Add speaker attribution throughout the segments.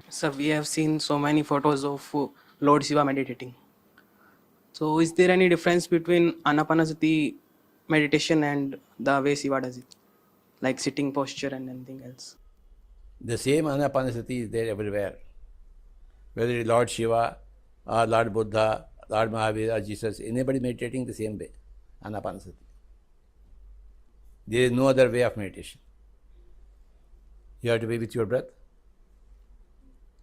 Speaker 1: So we have seen so many photos of Lord Shiva meditating. So is there any difference between Anapanasati meditation and the way Shiva does it? Like sitting posture and anything else?
Speaker 2: The same anapanasati is there everywhere. Whether it is Lord Shiva or Lord Buddha, Lord Mahavir or Jesus, anybody meditating the same way, anapanasati. There is no other way of meditation. You have to be with your breath.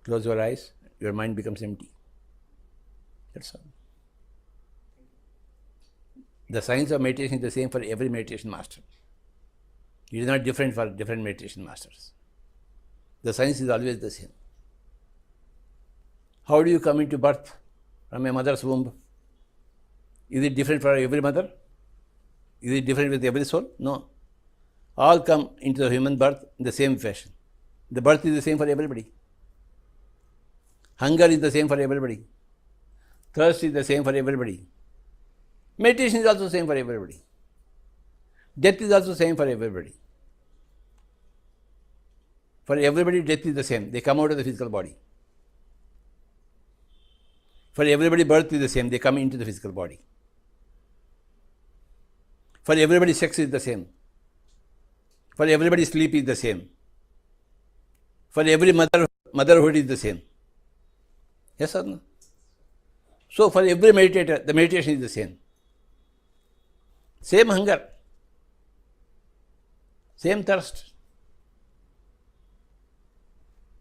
Speaker 2: Close your eyes, your mind becomes empty. That's all. The science of meditation is the same for every meditation master. It is not different for different meditation masters. The science is always the same. How do you come into birth from a mother's womb? Is it different for every mother? Is it different with every soul? No. All come into the human birth in the same fashion. The birth is the same for everybody. Hunger is the same for everybody. Thirst is the same for everybody. Meditation is also the same for everybody. Death is also the same for everybody. For everybody, death is the same. They come out of the physical body. For everybody, birth is the same. They come into the physical body. For everybody, sex is the same. For everybody, sleep is the same. For every motherhood is the same. Yes or no? So for every meditator, the meditation is the same. Same hunger, same thirst,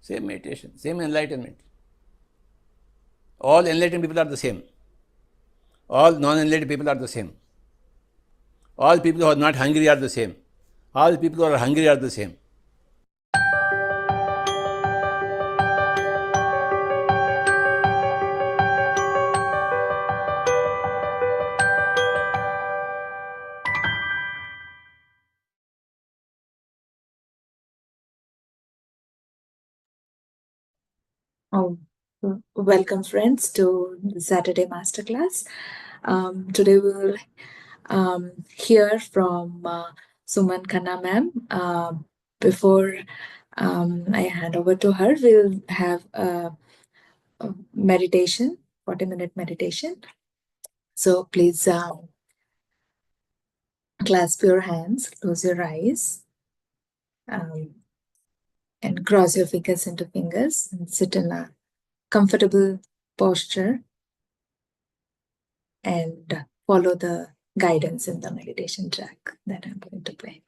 Speaker 2: same meditation, same enlightenment. All enlightened people are the same. All non-enlightened people are the same. All people who are not hungry are the same. All people who are hungry are the same.
Speaker 3: Oh, welcome, friends, to the Saturday Masterclass. Today we will hear from Suman Khanna ma'am. Before I hand over to her, we'll have a meditation, 40-minute meditation. So please clasp your hands, close your eyes, and cross your fingers into fingers and sit in a comfortable posture and follow the guidance in the meditation track that I'm going to play.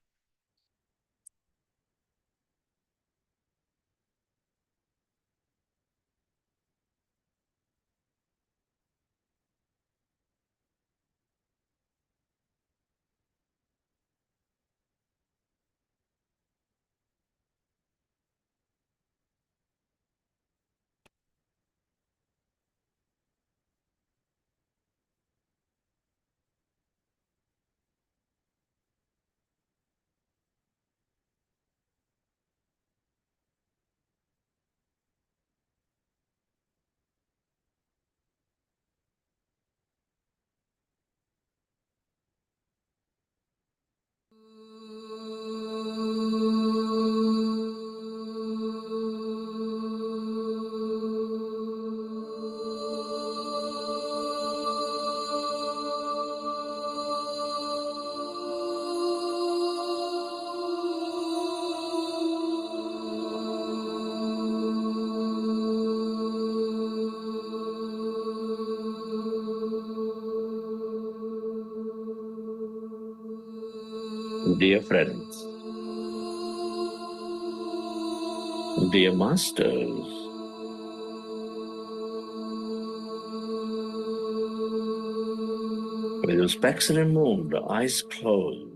Speaker 4: Dear friends, dear masters, with your specs removed, eyes closed,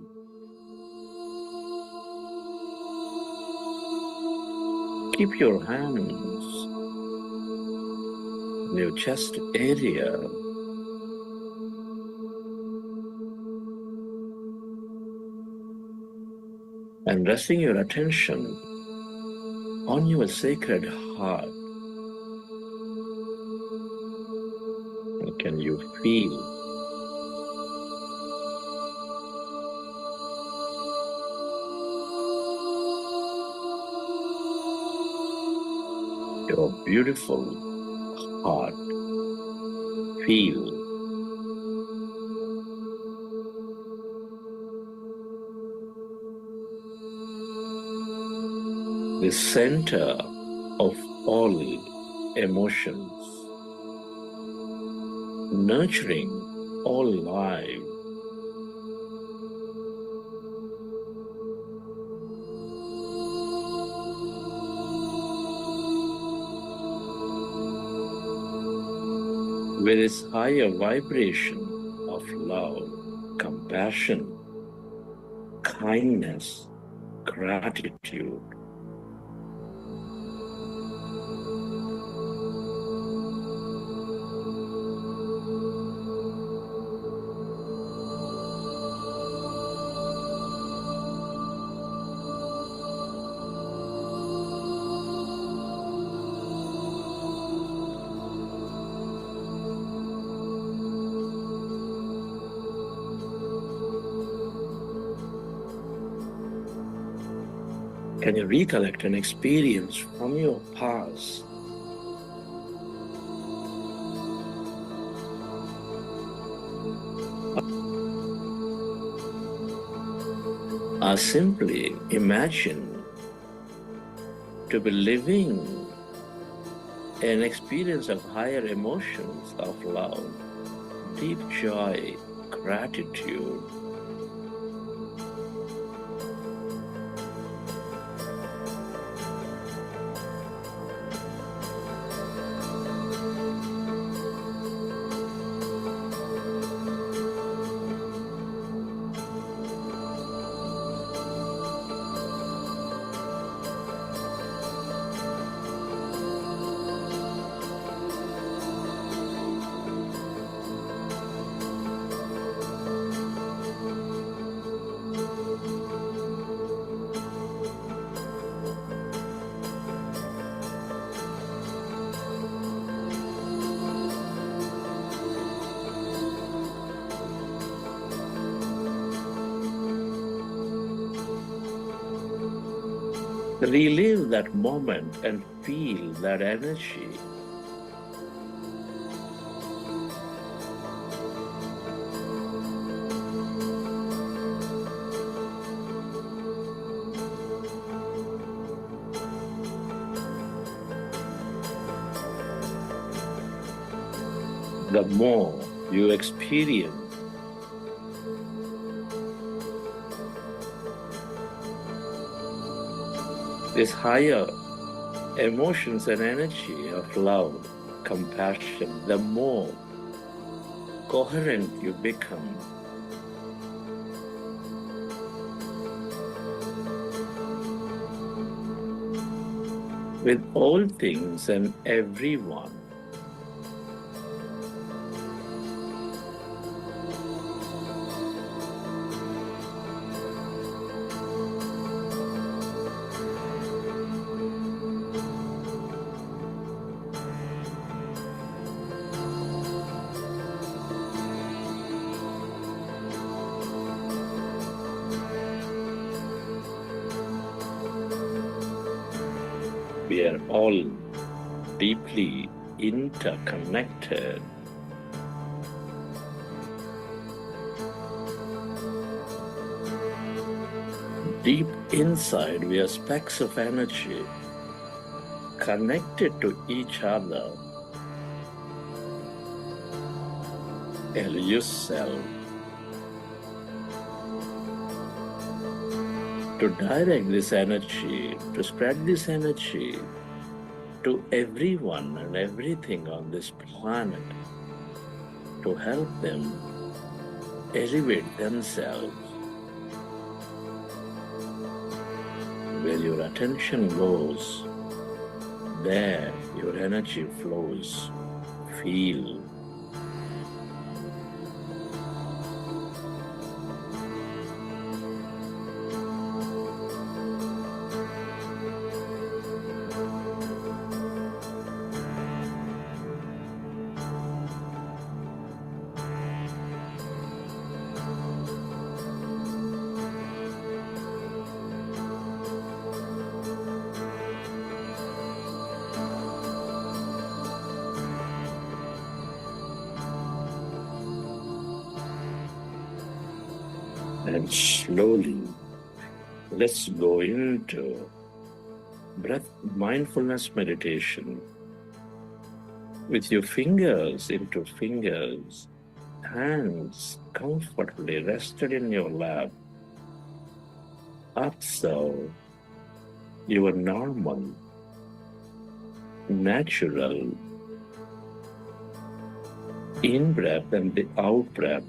Speaker 4: keep your hands in your chest area. And resting your attention on your sacred heart. And can you feel your beautiful heart? Feel the center of all emotions, nurturing all life. With its higher vibration of love, compassion, kindness, gratitude. Can you recollect an experience from your past? Or simply imagine to be living an experience of higher emotions of love, deep joy, gratitude. Relive that moment and feel that energy. The more you experience this higher emotions and energy of love, compassion, the more coherent you become. With all things and everyone. We are all deeply interconnected. Deep inside, we are specks of energy connected to each other. Elusive self. to direct this energy, to spread this energy to everyone and everything on this planet, to help them elevate themselves. Where your attention goes, there your energy flows. Feel. And slowly, let's go into breath mindfulness meditation with your fingers into fingers, hands comfortably rested in your lap. Observe your normal, natural in-breath and the out-breath.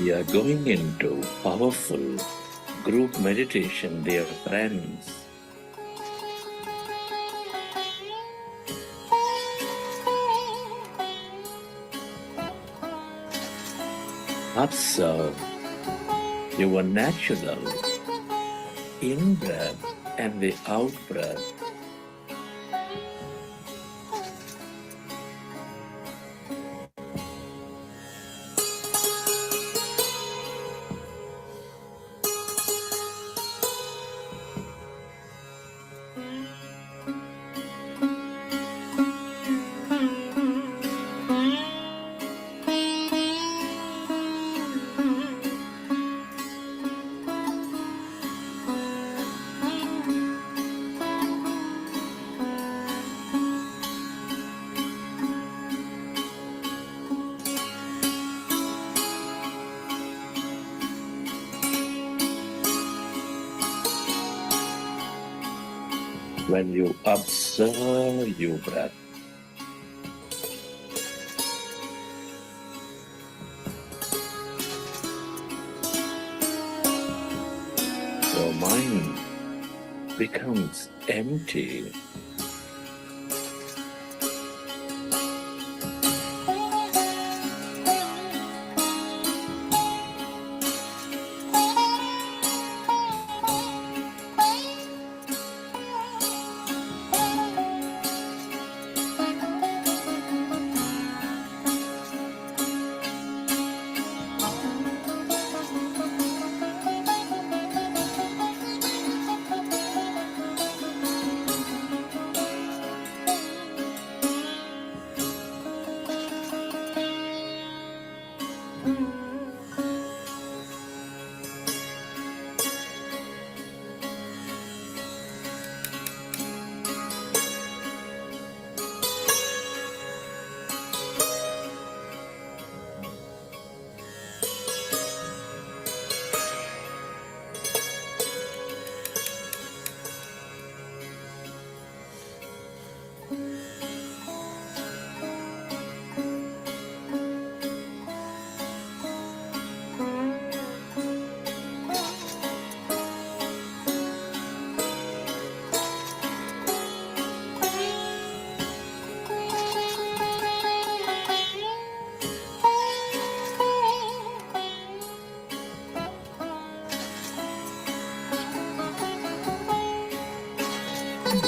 Speaker 4: We are going into powerful group meditation, dear friends. Observe your natural in-breath and the out-breath. When you observe your breath, becomes empty.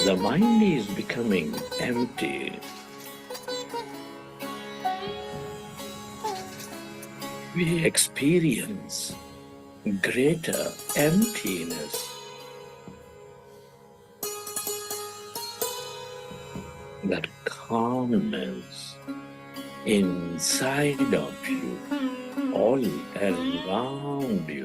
Speaker 4: The mind is becoming empty. We experience greater emptiness. That calmness inside of you, all around you.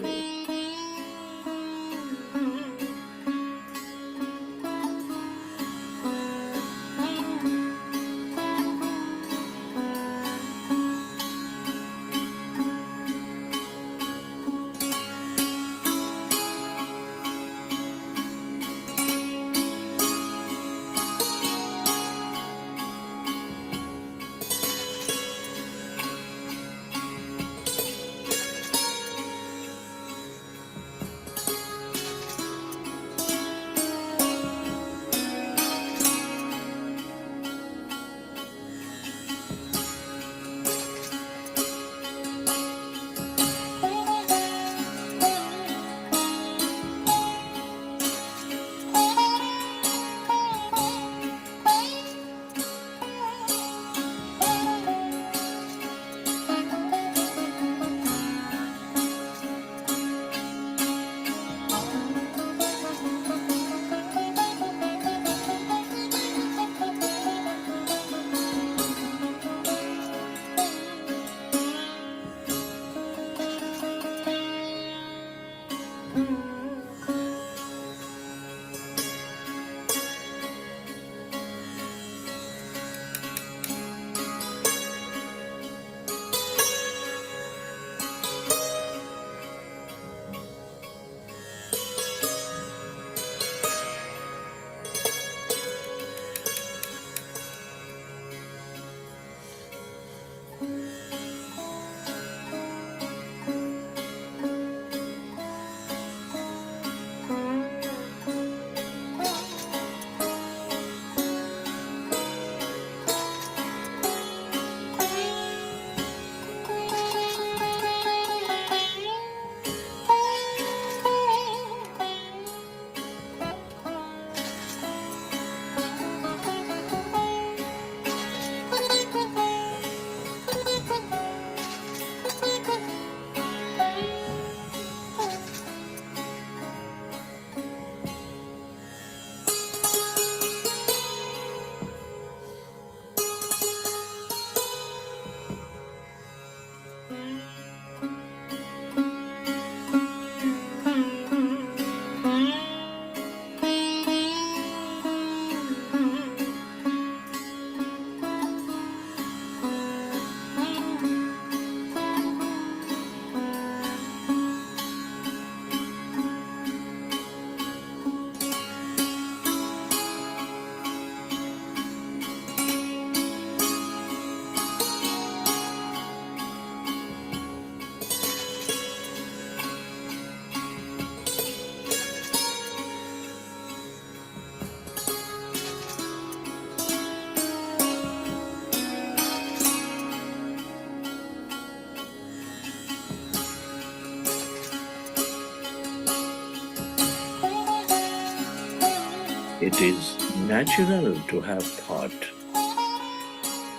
Speaker 4: It is natural to have thought.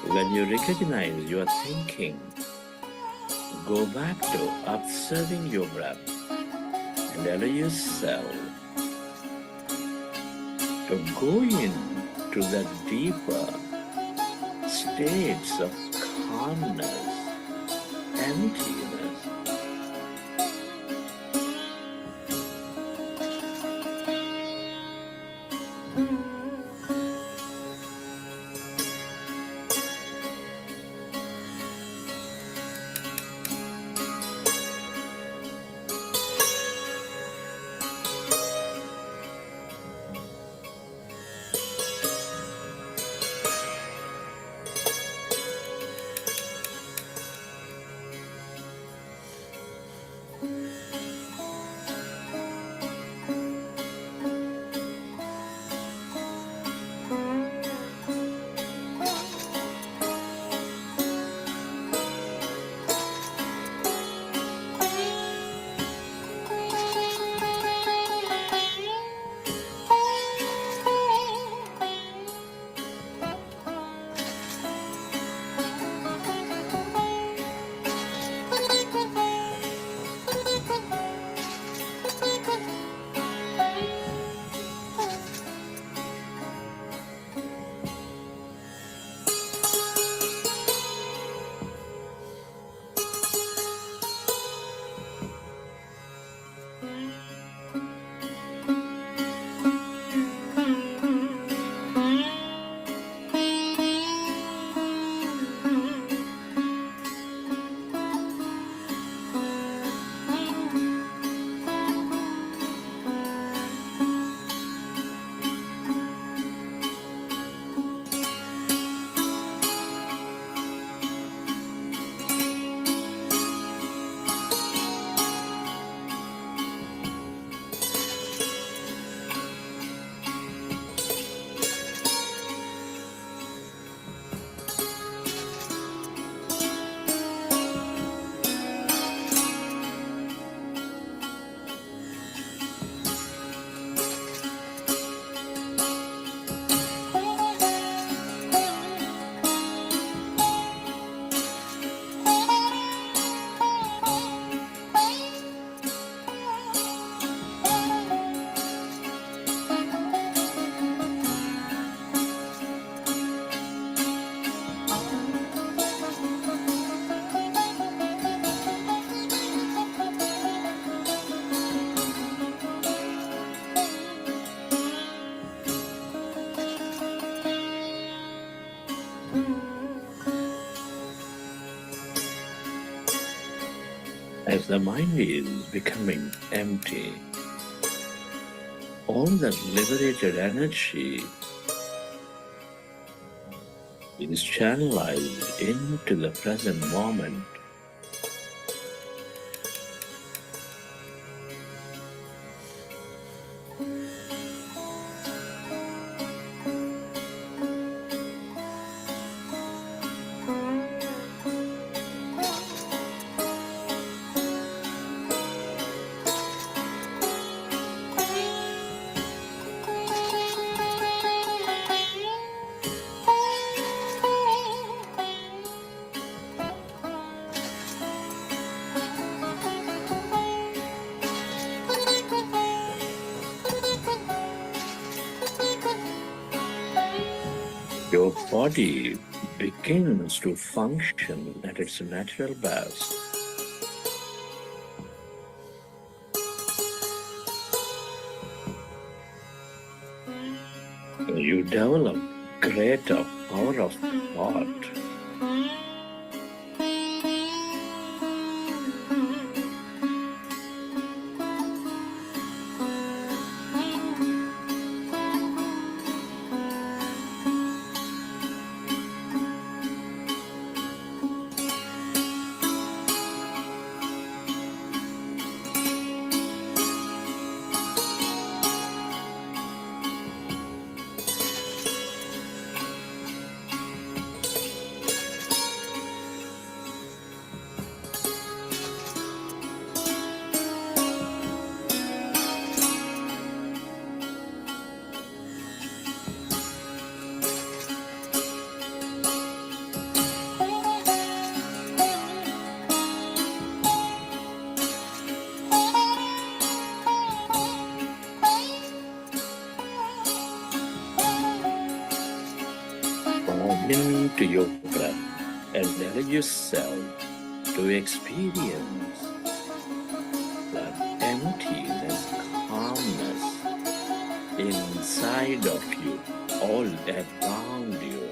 Speaker 4: When you recognize your thinking, go back to observing your breath and allow yourself to go into the deeper states of calmness, emptiness. As the mind is becoming empty, all that liberated energy is channelized into the present moment. Your body begins to function at its natural best. You develop greater power of thought. into your breath and allow yourself to experience that emptiness, calmness inside of you, all around you.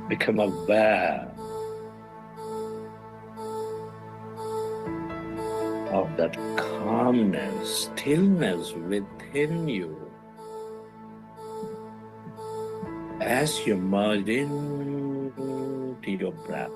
Speaker 4: Become aware of that calmness, stillness within you as you merge into your breath.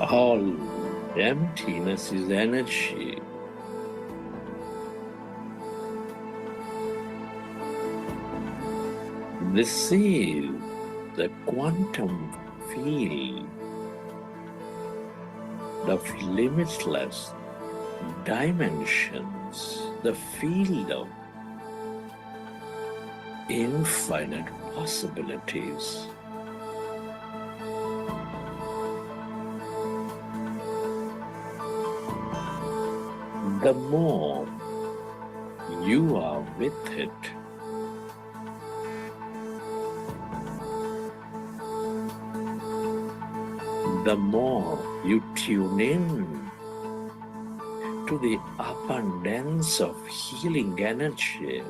Speaker 4: All emptiness is energy. This is the quantum field of limitless dimensions, the field of infinite possibilities. The more you are with it, the more you tune in to the abundance of healing energy.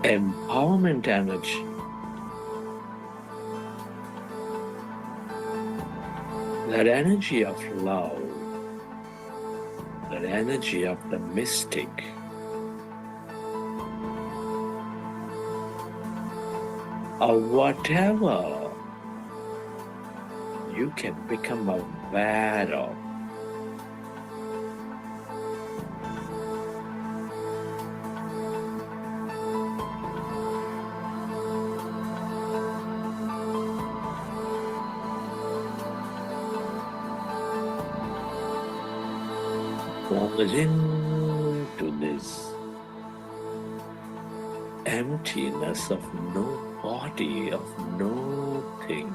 Speaker 4: empowerment energy. That energy of love, that energy of the mystic, or whatever you can become aware of. Plunge into this emptiness of no body, of no thing.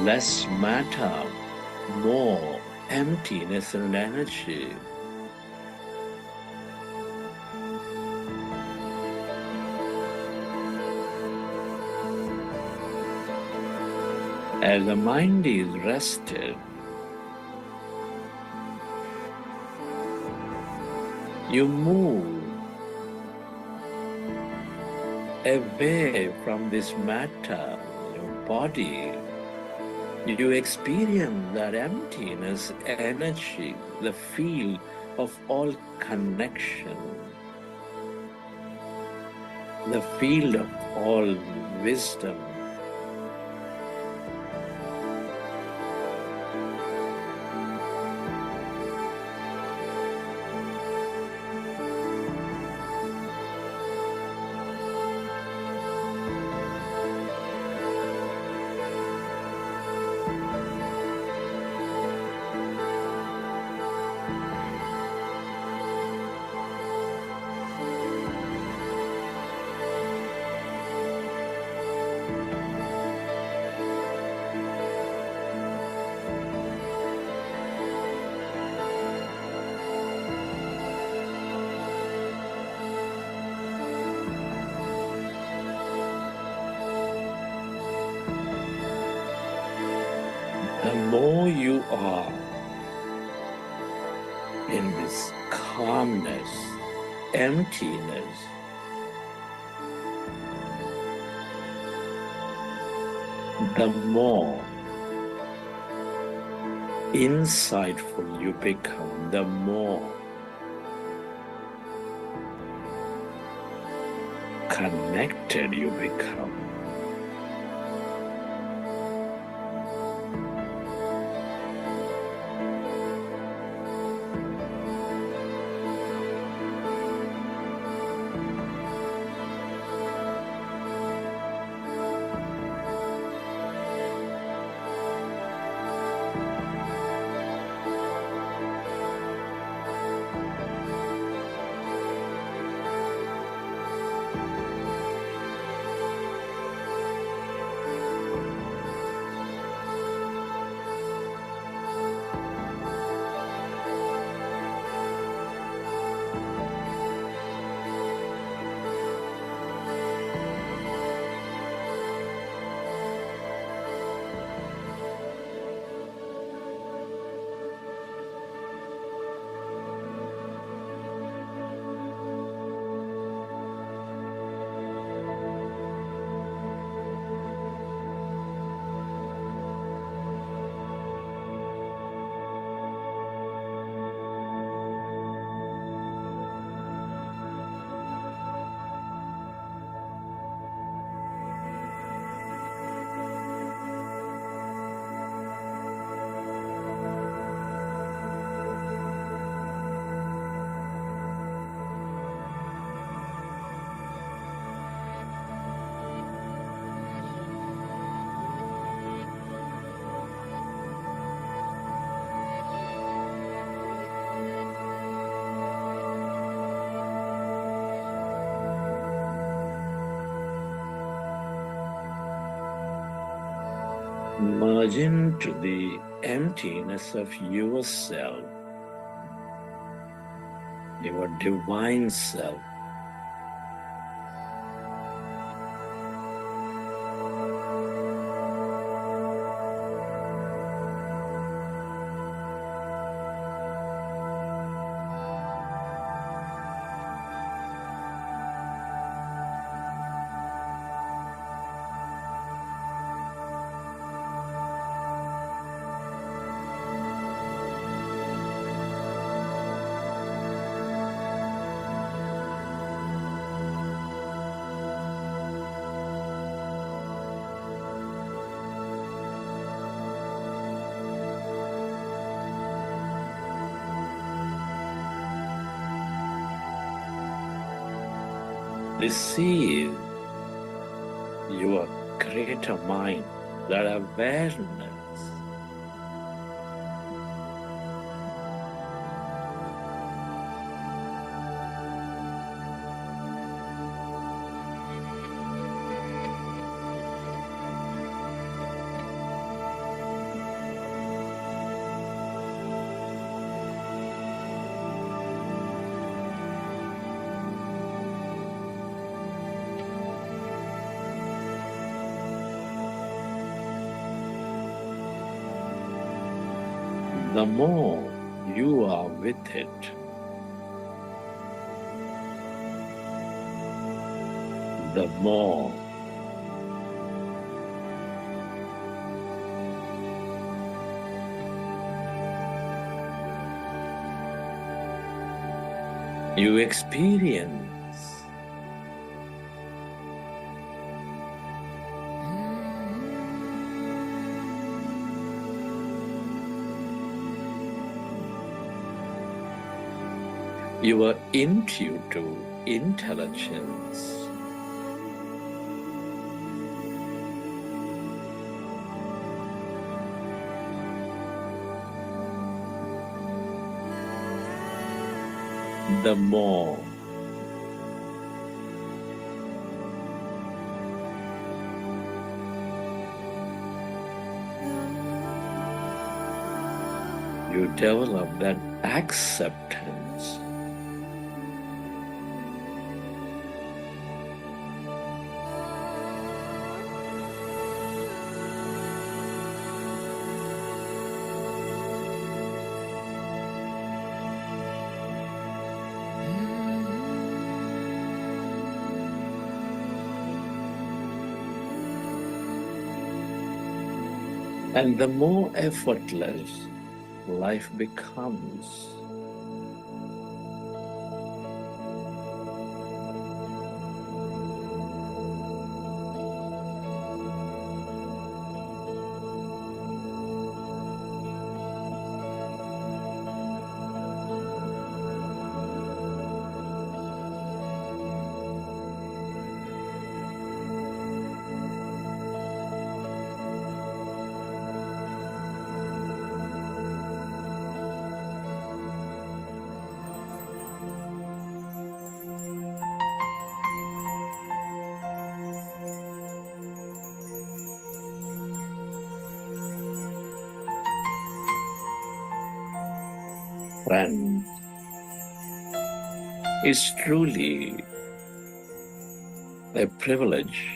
Speaker 4: Less matter, more emptiness and energy. As the mind is rested, you move away from this matter, your body. You experience that emptiness, energy, the feel of all connection, the field of all wisdom. The more you are in this calmness, emptiness, the more insightful you become, the more connected you become. Merge into the emptiness of yourself, your divine self. Receive your greater mind, that awareness. the more you are with it, the more you experience your intuitive intelligence. The more you develop that acceptance, and the more effortless life becomes. Friend, it's truly a privilege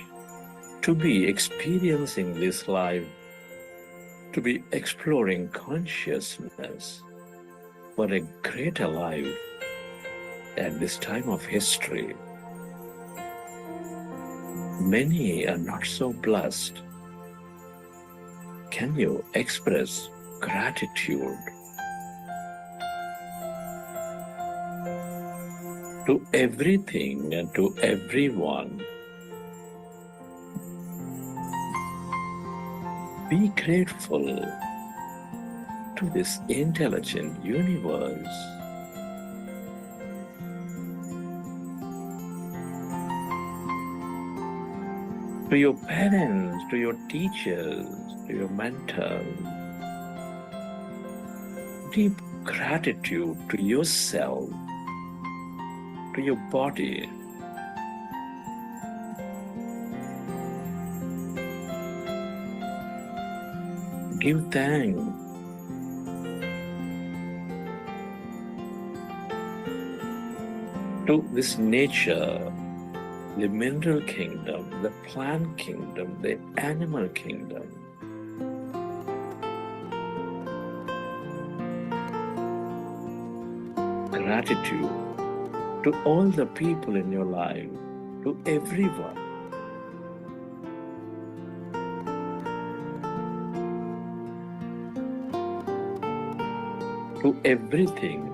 Speaker 4: to be experiencing this life, to be exploring consciousness for a greater life at this time of history. Many are not so blessed. Can you express gratitude to everything and to everyone? Be grateful to this intelligent universe. To your parents, to your teachers, to your mentors. Deep gratitude to yourself, to your body. Give thanks to this nature, the mineral kingdom, the plant kingdom, the animal kingdom. Gratitude to all the people in your life, to everyone. To everything,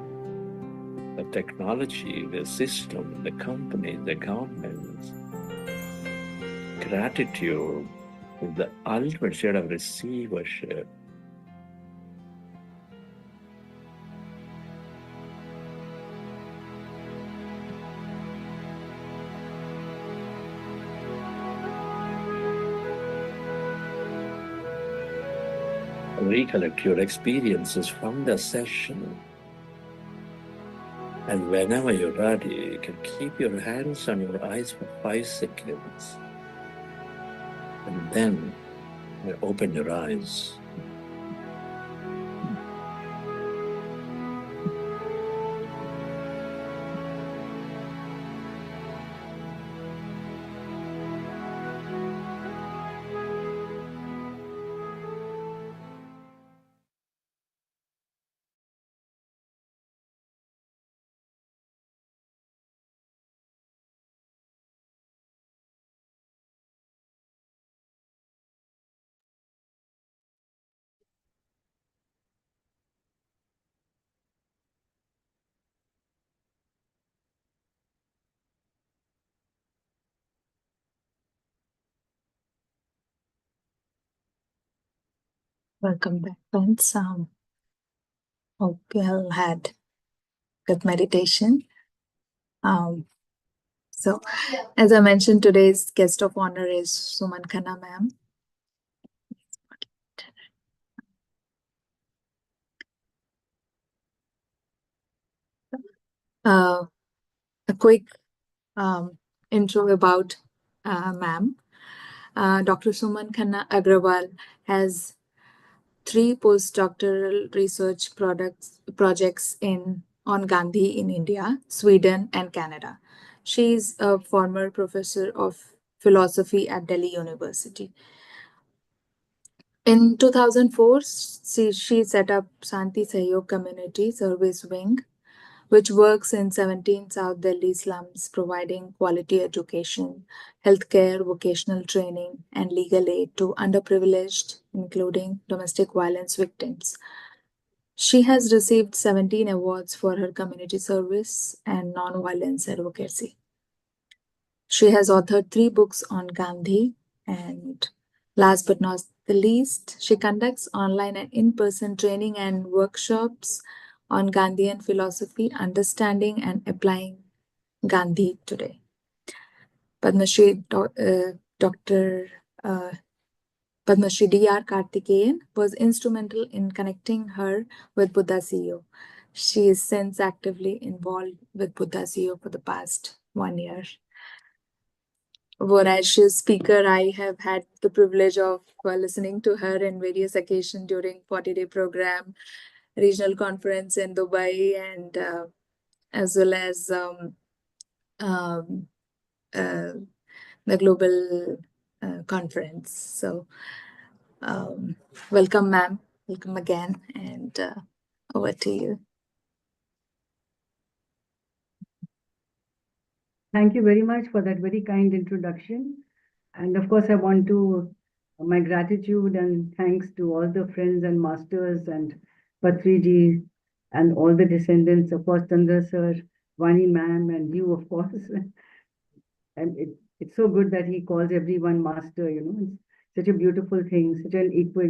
Speaker 4: the technology, the system, the company, the governments. Gratitude is the ultimate state of receivership. Recollect your experiences from the session. And whenever you're ready, you can keep your hands on your eyes for 5 seconds. And then you open your eyes.
Speaker 3: Welcome back, friends. Hope you all had good meditation. So, as I mentioned, today's guest of honor is Suman Khanna ma'am. A quick intro about ma'am. Dr. Suman Khanna Aggarwal has 3 postdoctoral research projects on Gandhi in India, Sweden, and Canada. She is a former professor of philosophy at Delhi University. In 2004, she set up Santi Sahyog Community Service Wing, which works in 17 South Delhi slums, providing quality education, healthcare, vocational training, and legal aid to underprivileged, including domestic violence victims. She has received 17 awards for her community service and nonviolence advocacy. She has authored 3 books on Gandhi, and last but not the least, she conducts online and in-person training and workshops on Gandhian philosophy, understanding and applying Gandhi today. Padma Shri Dr. Padma Shri D.R. Karthikeyan was instrumental in connecting her with Buddha CEO. She is since actively involved with Buddha CEO for the past 1 year. Voracious speaker, I have had the privilege of listening to her in various occasions during 40-day program, regional conference in Dubai, and as well as um, the global conference. So welcome, ma'am. Welcome again, and over to you.
Speaker 5: Thank you very much for that very kind introduction. And of course, I want to my gratitude and thanks to all the friends and masters and Patriji and all the descendants, of course, Chandra sir, Vani ma'am, and you, of course. And it's so good that he calls everyone master, It's such a beautiful thing, such an equal,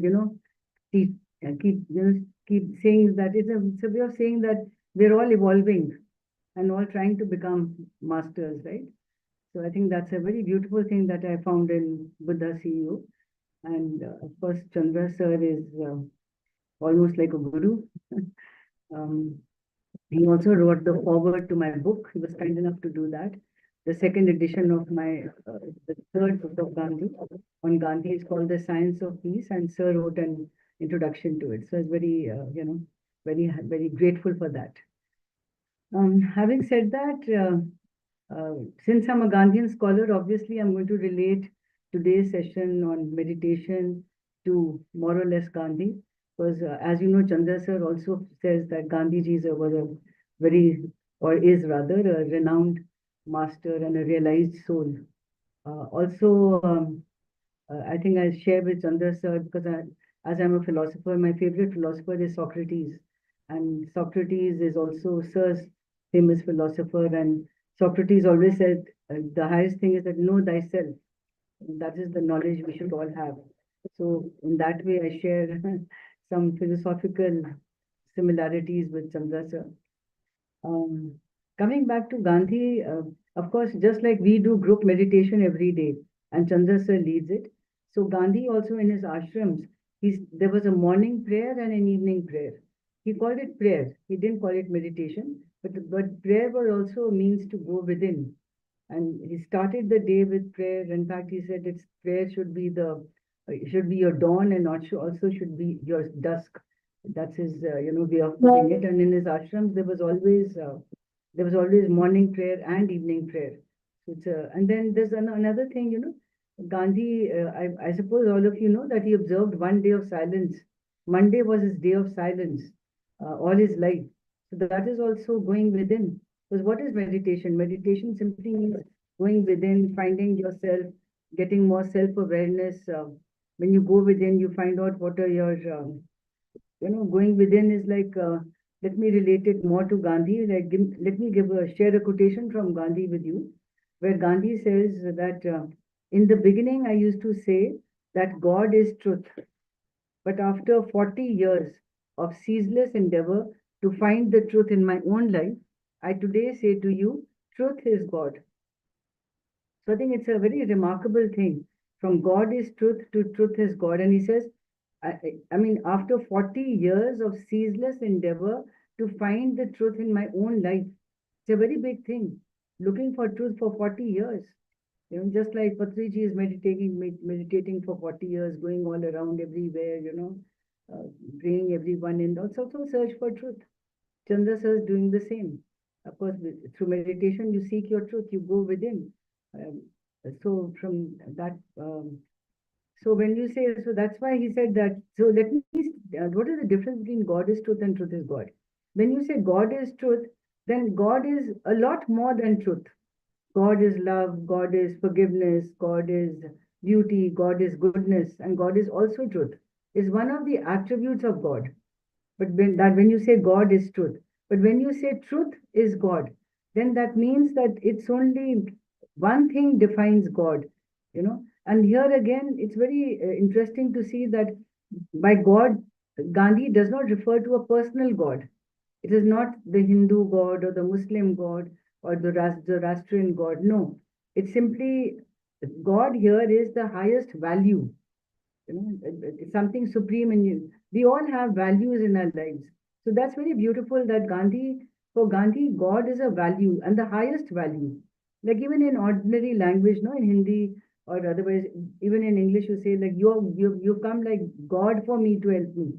Speaker 5: keep, keep saying that it's a way of saying that we're all evolving and all trying to become masters, right? So I think that's a very beautiful thing that I found in Buddha CEO. And of course, Chandra sir is almost like a guru. um, he also wrote the foreword to my book. He was kind enough to do that. The second edition of the third book of Gandhi on Gandhi is called The Science of Peace, and sir wrote an introduction to it. So it's very, very, very grateful for that. Having said that, since I'm a Gandhian scholar, obviously I'm going to relate today's session on meditation to more or less Gandhi, because as you know, Chandra sir also says that Gandhiji was a very, or is rather, a renowned master and a realized soul. I think I share with Chandra sir because as I'm a philosopher, my favorite philosopher is Socrates. And Socrates is also Sir's famous philosopher. And Socrates always said, the highest thing is that know thyself. That is the knowledge we should all have. So in that way, I share some philosophical similarities with Chandra sir. Coming back to Gandhi, of course, just like we do group meditation every day, and Chandra sir leads it. So Gandhi also in his ashrams, there was a morning prayer and an evening prayer. He called it prayer. He didn't call it meditation, but prayer was also a means to go within. And he started the day with prayer. In fact, he said its prayer should be your dawn and also should be your dusk. That's his way of putting it. And in his ashrams, there was always morning prayer and evening prayer. So and then there's another thing, Gandhi. I suppose all of you know that he observed one day of silence. Monday was his day of silence all his life. So that is also going within. Because what is meditation? Meditation simply means going within, finding yourself, getting more self-awareness. When you go within, you find out what are your, going within is like, let me relate it more to Gandhi. Let me share a quotation from Gandhi with you, where Gandhi says that in the beginning, I used to say that God is truth. But after 40 years of ceaseless endeavor to find the truth in my own life, I today say to you, truth is God. So I think it's a very remarkable thing. From God is truth to truth is God. And he says, I mean, after 40 years of ceaseless endeavor to find the truth in my own life, it's a very big thing. Looking for truth for 40 years. You know, just like Patriji is meditating for 40 years, going all around everywhere, bringing everyone in. Also search for truth. Chandra sir is doing the same. Of course, through meditation, you seek your truth, you go within. Um, so from that, so when you say, so that's why he said that. So let me, what is the difference between God is truth and truth is God? When you say God is truth, then God is a lot more than truth. God is love, God is forgiveness, God is beauty, God is goodness, and God is also truth. Is one of the attributes of God. But when you say God is truth, but when you say truth is God, then that means that it's only one thing defines God, you know. And here again, it's very interesting to see that by God, Gandhi does not refer to a personal God. It is not the Hindu God or the Muslim God or the Zoroastrian God. No, it's simply God here is the highest value. You know, it's something supreme in you. We all have values in our lives. So that's very beautiful that for Gandhi, God is a value and the highest value. Like even in ordinary language, no, in Hindi or otherwise, even in English, you say like you come like God for me to help me.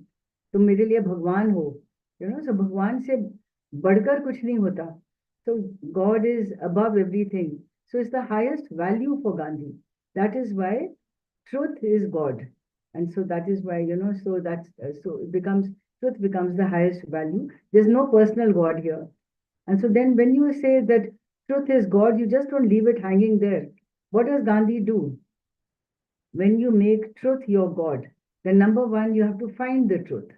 Speaker 5: तुम मेरे लिए भगवान हो. You know, so भगवान से बढ़कर कुछ नहीं होता. So God is above everything. So it's the highest value for Gandhi. That is why truth is God. And so that is why, so that's, so it becomes, truth becomes the highest value. There's no personal God here. And so then when you say that truth is God, you just don't leave it hanging there. What does Gandhi do? When you make truth your God, then number one, you have to find the truth.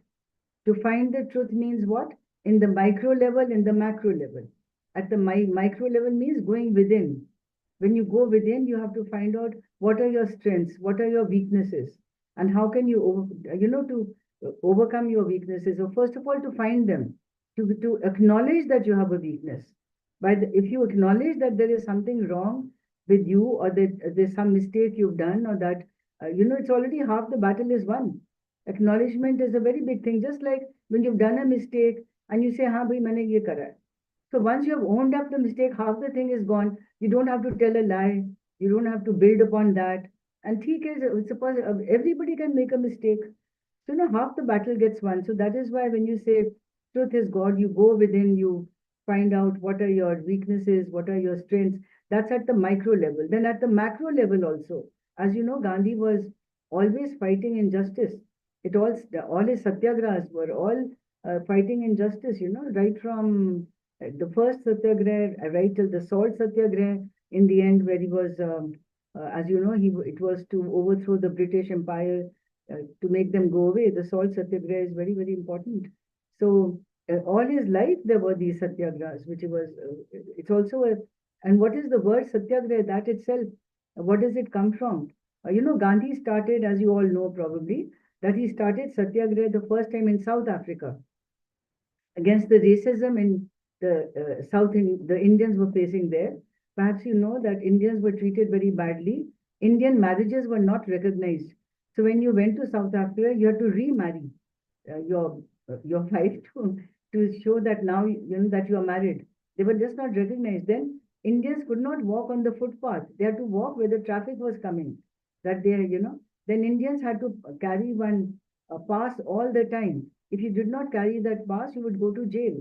Speaker 5: To find the truth means what? In the micro level, in the macro level. At the micro level means going within. When you go within, you have to find out what are your strengths, what are your weaknesses, and how can you, to overcome your weaknesses. So first of all, to find them, to acknowledge that you have a weakness. If you acknowledge that there is something wrong with you, or that there's some mistake you've done, or that, it's already half the battle is won. Acknowledgement is a very big thing. Just like when you've done a mistake and you say, "Haan, bhai, maine ye kara." So once you have owned up the mistake, half the thing is gone. You don't have to tell a lie. You don't have to build upon that. And suppose everybody can make a mistake. So half the battle gets won. So that is why when you say truth is God, you go within, you find out what are your weaknesses, what are your strengths. That's at the micro level. Then at the macro level also, as you know, Gandhi was always fighting injustice. All his satyagrahas were all fighting injustice, right from the first satyagraha, right till the salt satyagraha in the end, where he was, as you know, it was to overthrow the British Empire, to make them go away. The salt satyagraha is very, very important. So all his life there were these satyagrahas, which was, it's also a, and what is the word satyagraha? That itself, what does it come from? Gandhi started, as you all know probably, that he started satyagraha the first time in South Africa against the racism in the the Indians were facing there. Perhaps you know that Indians were treated very badly. Indian marriages were not recognized. So when you went to South Africa, you had to remarry your wife to show that now that you are married. They were just not recognized. Then Indians could not walk on the footpath. They had to walk where the traffic was coming. Then Indians had to carry one pass all the time. If you did not carry that pass, you would go to jail.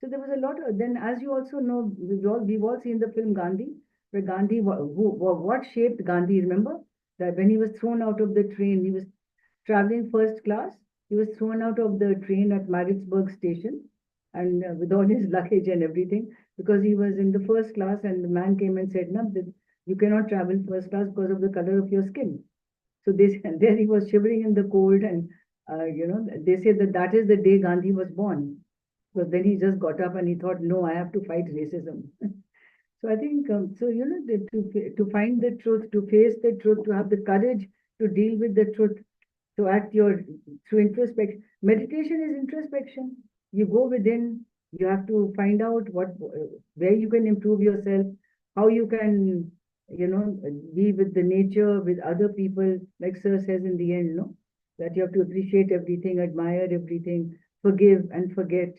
Speaker 5: So there was a lot of, then as you also know, we've all seen the film Gandhi, where Gandhi, what shaped Gandhi, remember? That when he was thrown out of the train, he was traveling first class, he was thrown out of the train at Maritzburg station, and with all his luggage and everything, because he was in the first class, and the man came and said, no, that you cannot travel first class because of the color of your skin. So there he was shivering in the cold, and they say that is the day Gandhi was born. But then he just got up and he thought, no, I have to fight racism. So I think, to find the truth, to face the truth, to have the courage to deal with the truth, So through introspection, meditation is introspection. You go within, you have to find out where you can improve yourself, how you can, be with the nature, with other people, like Sir says in the end, no, that you have to appreciate everything, admire everything, forgive and forget,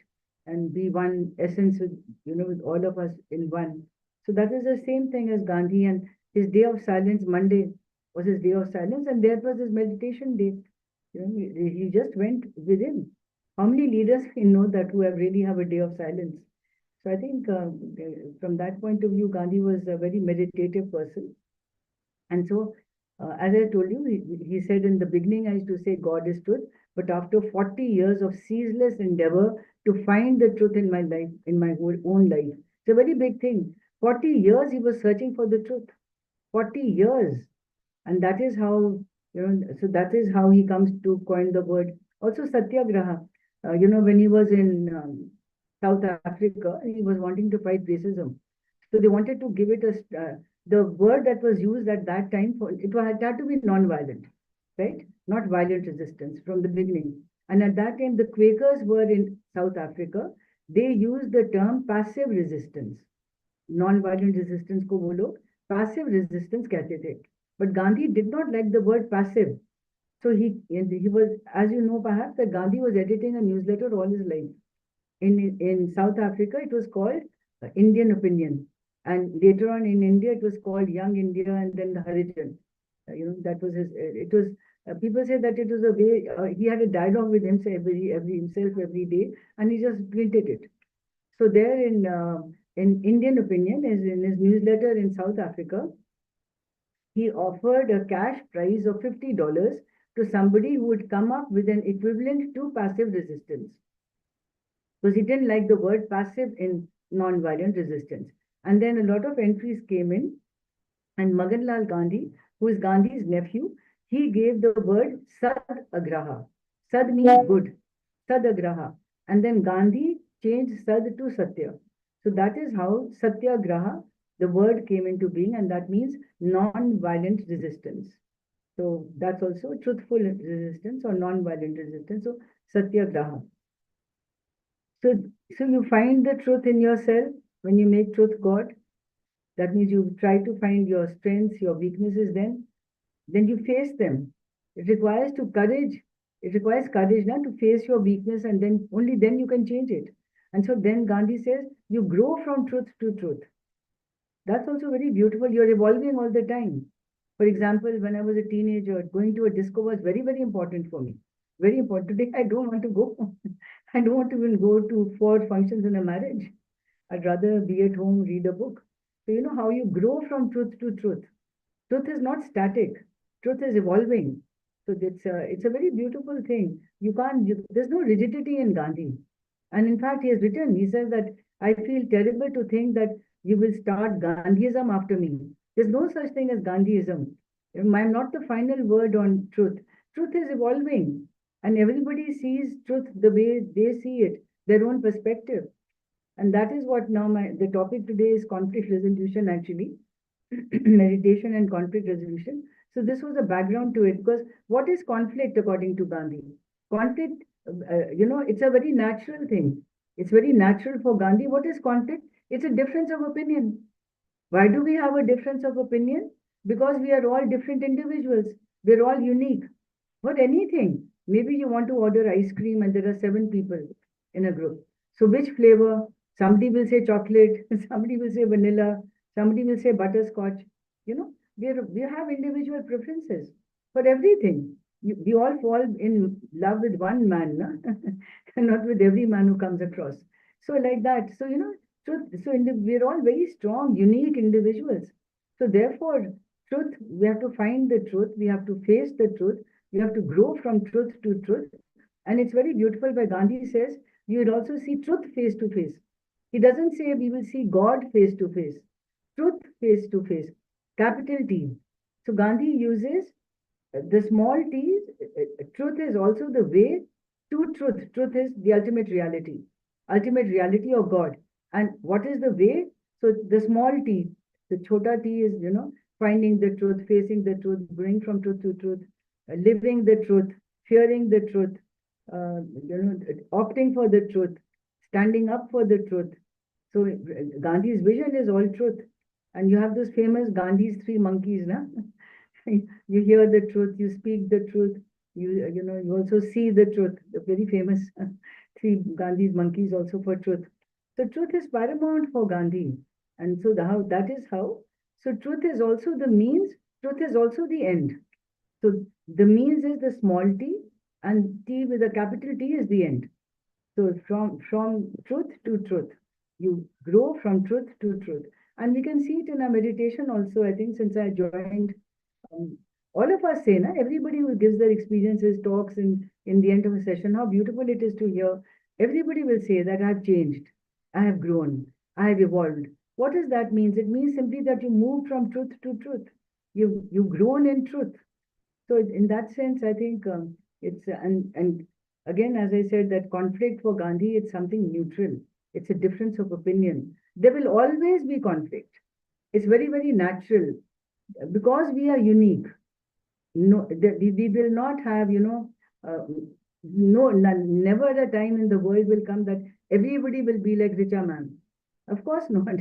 Speaker 5: and be one essence with all of us in one. So that is the same thing as Gandhi, and his day of silence, Monday, was his day of silence, and there was his meditation day. He just went within. How many leaders we know that who have really have a day of silence? So I think from that point of view, Gandhi was a very meditative person. And so, as I told you, he said in the beginning, I used to say God is truth, but after 40 years of ceaseless endeavor to find the truth in my life, in my own life, it's a very big thing. 40 years he was searching for the truth. 40 years. And that is how, so that is how he comes to coin the word. Also, Satyagraha, when he was in South Africa, he was wanting to fight racism. So they wanted to give it the word that was used at that time for it had to be non-violent, right? Not violent resistance from the beginning. And at that time, the Quakers were in South Africa. They used the term passive resistance. Non-violent resistance को वो लोग passive resistance कहते थे. But Gandhi did not like the word passive. So he was, as you know perhaps, that Gandhi was editing a newsletter all his life. In South Africa, it was called Indian Opinion. And later on in India, it was called Young India and then the Harijan. That was it was, people say that it was a way, he had a dialogue with himself every day, and he just printed it. So there in Indian Opinion, is in his newsletter in South Africa, he offered a cash prize of $50 to somebody who would come up with an equivalent to passive resistance. Because he didn't like the word passive in non-violent resistance. And then a lot of entries came in, and Maganlal Gandhi, who is Gandhi's nephew, he gave the word Sad Agraha. Sad means good. Sad Agraha. And then Gandhi changed Sad to Satya. So that is how Satyagraha, the word came into being, and that means non-violent resistance. So that's also truthful resistance or non-violent resistance. So Satyagraha. So you find the truth in yourself when you make truth God. That means you try to find your strengths, your weaknesses, then you face them. It requires courage. It requires courage now to face your weakness, and then only then you can change it. And so then Gandhi says, you grow from truth to truth. That's also very beautiful. You're evolving all the time. For example, when I was a teenager, going to a disco was very, very important for me. Very important. Today, I don't want to go. I don't want to even go to 4 functions in a marriage. I'd rather be at home, read a book. So you know how you grow from truth to truth. Truth is not static. Truth is evolving. So it's a very beautiful thing. There's no rigidity in Gandhi. And in fact, he has written, he says that I feel terrible to think that you will start Gandhiism after me. There's no such thing as Gandhiism. I'm not the final word on truth. Truth is evolving, and everybody sees truth the way they see it, their own perspective. And that is what now the topic today is conflict resolution, actually. Meditation and conflict resolution. So this was a background to it, because what is conflict according to Gandhi? Conflict, it's a very natural thing. It's very natural for Gandhi. What is conflict? It's a difference of opinion. Why do we have a difference of opinion? Because we are all different individuals. We're all unique. For anything. Maybe you want to order ice cream and there are 7 people in a group. So which flavor? Somebody will say chocolate, somebody will say vanilla, somebody will say butterscotch. We have individual preferences for everything. We all fall in love with one man, not with every man who comes across. So like that. So, we're all very strong, unique individuals. So therefore, truth, we have to find the truth. We have to face the truth. We have to grow from truth to truth. And it's very beautiful where Gandhi says, you will also see truth face to face. He doesn't say we will see God face to face. Truth face to face. Capital T. So Gandhi uses the small t. Truth is also the way to truth. Truth is the ultimate reality of God. And what is the way? So the small t, the chota t is, finding the truth, facing the truth, going from truth to truth, living the truth, fearing the truth, opting for the truth, standing up for the truth. So Gandhi's vision is all truth. And you have those famous Gandhi's three monkeys, na? You hear the truth, you speak the truth, you also see the truth. The very famous three Gandhi's monkeys also for truth. So truth is paramount for Gandhi. And so that is how. So truth is also the means, truth is also the end. So the means is the small t, and T with a capital T is the end. So from truth to truth, you grow from truth to truth. And we can see it in our meditation also. I think since I joined, all of us say, na, everybody who gives their experiences, talks in the end of a session, how beautiful it is to hear. Everybody will say that I've changed, I have grown, I have evolved. What does that mean? It means simply that you move from truth to truth. You've grown in truth. So in that sense, I think it's and again, as I said, that conflict for Gandhi, it's something neutral. It's a difference of opinion. There will always be conflict. It's very, very natural because we are unique. No, we will not have, never a time in the world will come that everybody will be like Richa ma'am. Of course not.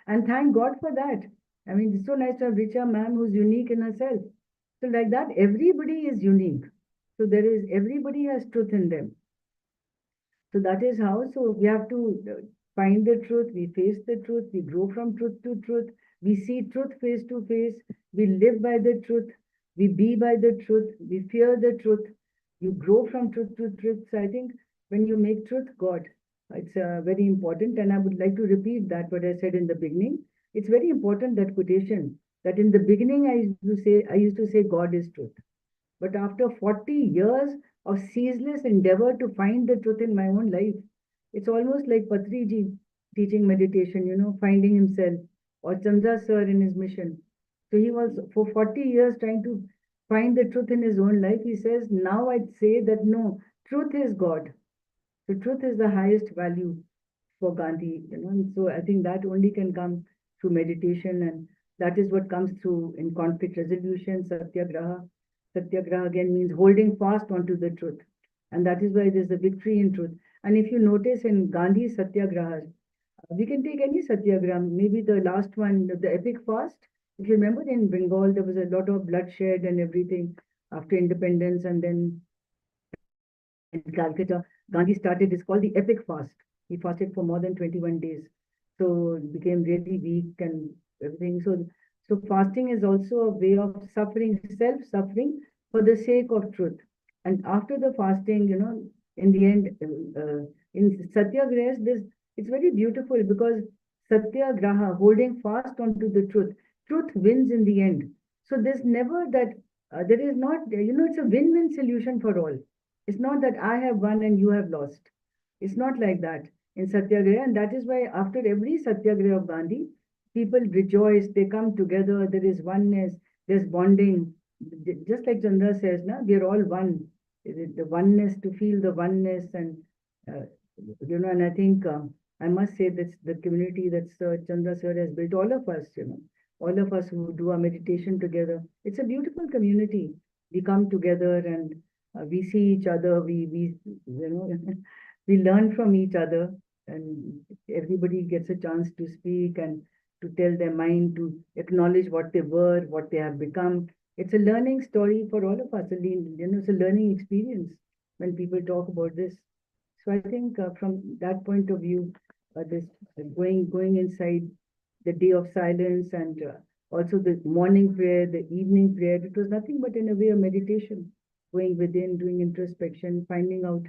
Speaker 5: And thank God for that. I mean, it's so nice to have Richa ma'am who's unique in herself. So like that, everybody is unique. So everybody has truth in them. So that is how, so we have to find the truth, we face the truth, we grow from truth to truth, we see truth face to face, we live by the truth, we be by the truth, we fear the truth, you grow from truth to truth. So I think when you make truth God, it's very important. And I would like to repeat that what I said in the beginning. It's very important, that quotation, that in the beginning I used to say God is truth. But after 40 years of ceaseless endeavor to find the truth in my own life, it's almost like Patriji teaching meditation, finding himself, or Chandra sir in his mission. So he was for 40 years trying to find the truth in his own life. He says, now I'd say that no, truth is God. So truth is the highest value for Gandhi. And so I think that only can come through meditation, and that is what comes through in conflict resolution, satyagraha. Satyagraha again means holding fast onto the truth. And that is why there's a victory in truth. And if you notice in Gandhi's satyagrahas, we can take any satyagraha, maybe the last one, the epic fast. If you remember, in Bengal, there was a lot of bloodshed and everything after independence, and then in Calcutta, Gandhi started, it's called the epic fast. He fasted for more than 21 days. So he became really weak and everything. So fasting is also a way of suffering, self-suffering for the sake of truth. And after the fasting, in the end, in satyagrahas, it's very beautiful because satyagraha, holding fast onto the truth wins in the end. So there's never that, there is not, it's a win-win solution for all. It's not that I have won and you have lost. It's not like that in Satyagraha. And that is why after every Satyagraha of Gandhi, people rejoice, they come together, there is oneness, there's bonding. Just like Chandra says, we are all one. The oneness, to feel the oneness, and, and I think I must say that the community that Sir Chandra Sir has built, all of us, all of us who do our meditation together, it's a beautiful community. We come together and we see each other, we we learn from each other, and everybody gets a chance to speak and to tell their mind, to acknowledge what they were, what they have become. It's a learning story for all of us. It's a learning experience when people talk about this. So I think from that point of view, this going inside the day of silence, and also the morning prayer, the evening prayer, it was nothing but in a way of meditation, going within, doing introspection, finding out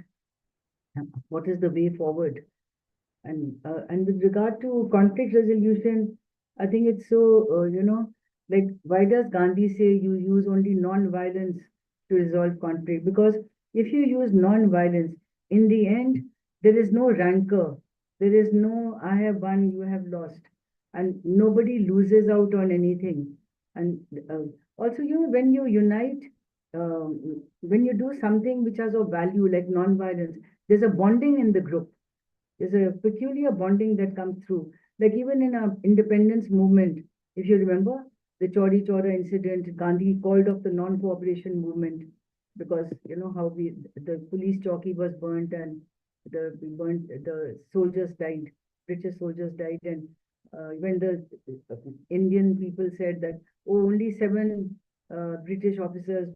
Speaker 5: what is the way forward. And with regard to conflict resolution, I think it's so, like, why does Gandhi say you use only non-violence to resolve conflict? Because if you use non-violence, in the end, there is no rancor. There is no, I have won, you have lost. And nobody loses out on anything. And also, when you unite, when you do something which has a value like non-violence, there's a bonding in the group. There's a peculiar bonding that comes through. Like even in our independence movement, if you remember the Chauri Chaura incident, Gandhi called off the non-cooperation movement. because you know how the police chowki was burnt and the soldiers died, British soldiers died, and when the uh, Indian people said that, oh, only seven British officers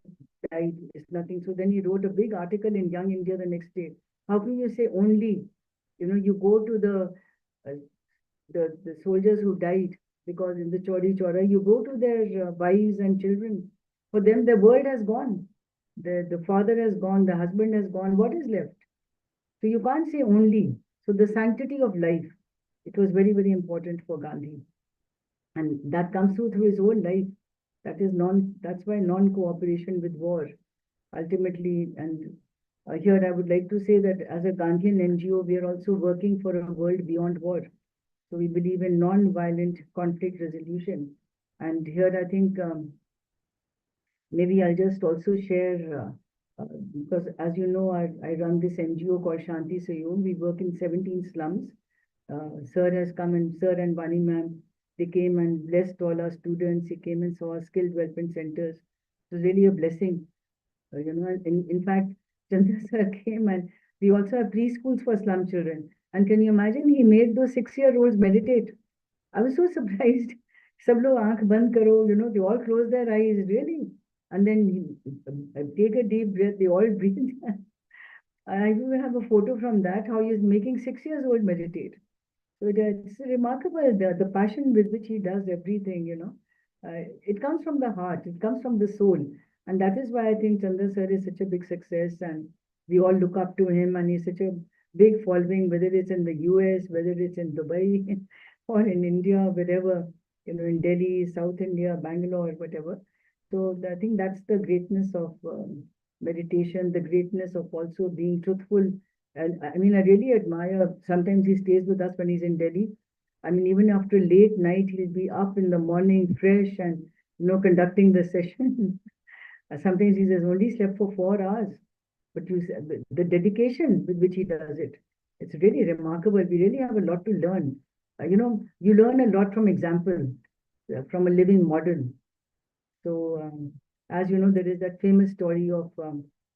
Speaker 5: died, it's nothing. So then he wrote a big article in Young India the next day. How can you say only? You know, you go to uh, the soldiers who died, because in the Chauri Chaura, you go to their wives and children. For them, the world has gone. The father has gone, the husband has gone. What is left? So you can't say only. So the sanctity of life, it was very, very important for Gandhi. And that comes through his whole life. That's why non-cooperation with war ultimately. And here I would like to say that as a Gandhian NGO, we are also working for a world beyond war. So we believe in non-violent conflict resolution. And here I think maybe I'll just also share, because as you know, I run this NGO called Shanti Sayog. We work in 17 slums. Sir has come, and Sir and Vani ma'am, they came and blessed all our students. He came and saw our skill development centers. It was really a blessing. You know, in fact, Chandra sir came, and we also have preschools for slum children. And can you imagine, he made those 6-year-olds meditate. I was so surprised. Sab log aankh band karo, you know, they all close their eyes, really. And then take a deep breath, they all breathe. I even have a photo from that, how he's making 6 years old meditate. So it's remarkable, the passion with which he does everything, you know. It comes from the heart, it comes from the soul. And that is why I think Chandra sir is such a big success, and we all look up to him, and he's such a big following, whether it's in the US, whether it's in Dubai or in India, wherever, you know, in Delhi, South India, Bangalore, whatever. So I think that's the greatness of meditation, the greatness of also being truthful. And I mean, I really admire, sometimes he stays with us when he's in Delhi. I mean, even after late night, he'll be up in the morning fresh and, you know, conducting the session. Sometimes he says only slept for 4 hours, but the dedication with which he does it, it's really remarkable. We really have a lot to learn. You know, you learn a lot from example, from a living model. So, as you know, there is that famous story of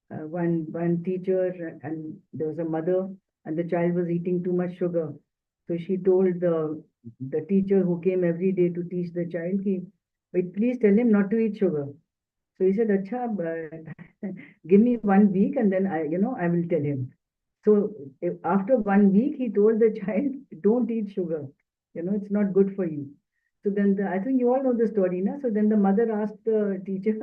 Speaker 5: one teacher, and there was a mother, and the child was eating too much sugar. So she told the teacher who came every day to teach the child, "Wait, please tell him not to eat sugar." So he said, "Acha, give me 1 week, and then I will tell him." So after 1 week, he told the child, "Don't eat sugar. You know, it's not good for you." So then I think you all know the story, na? So then the mother asked the teacher,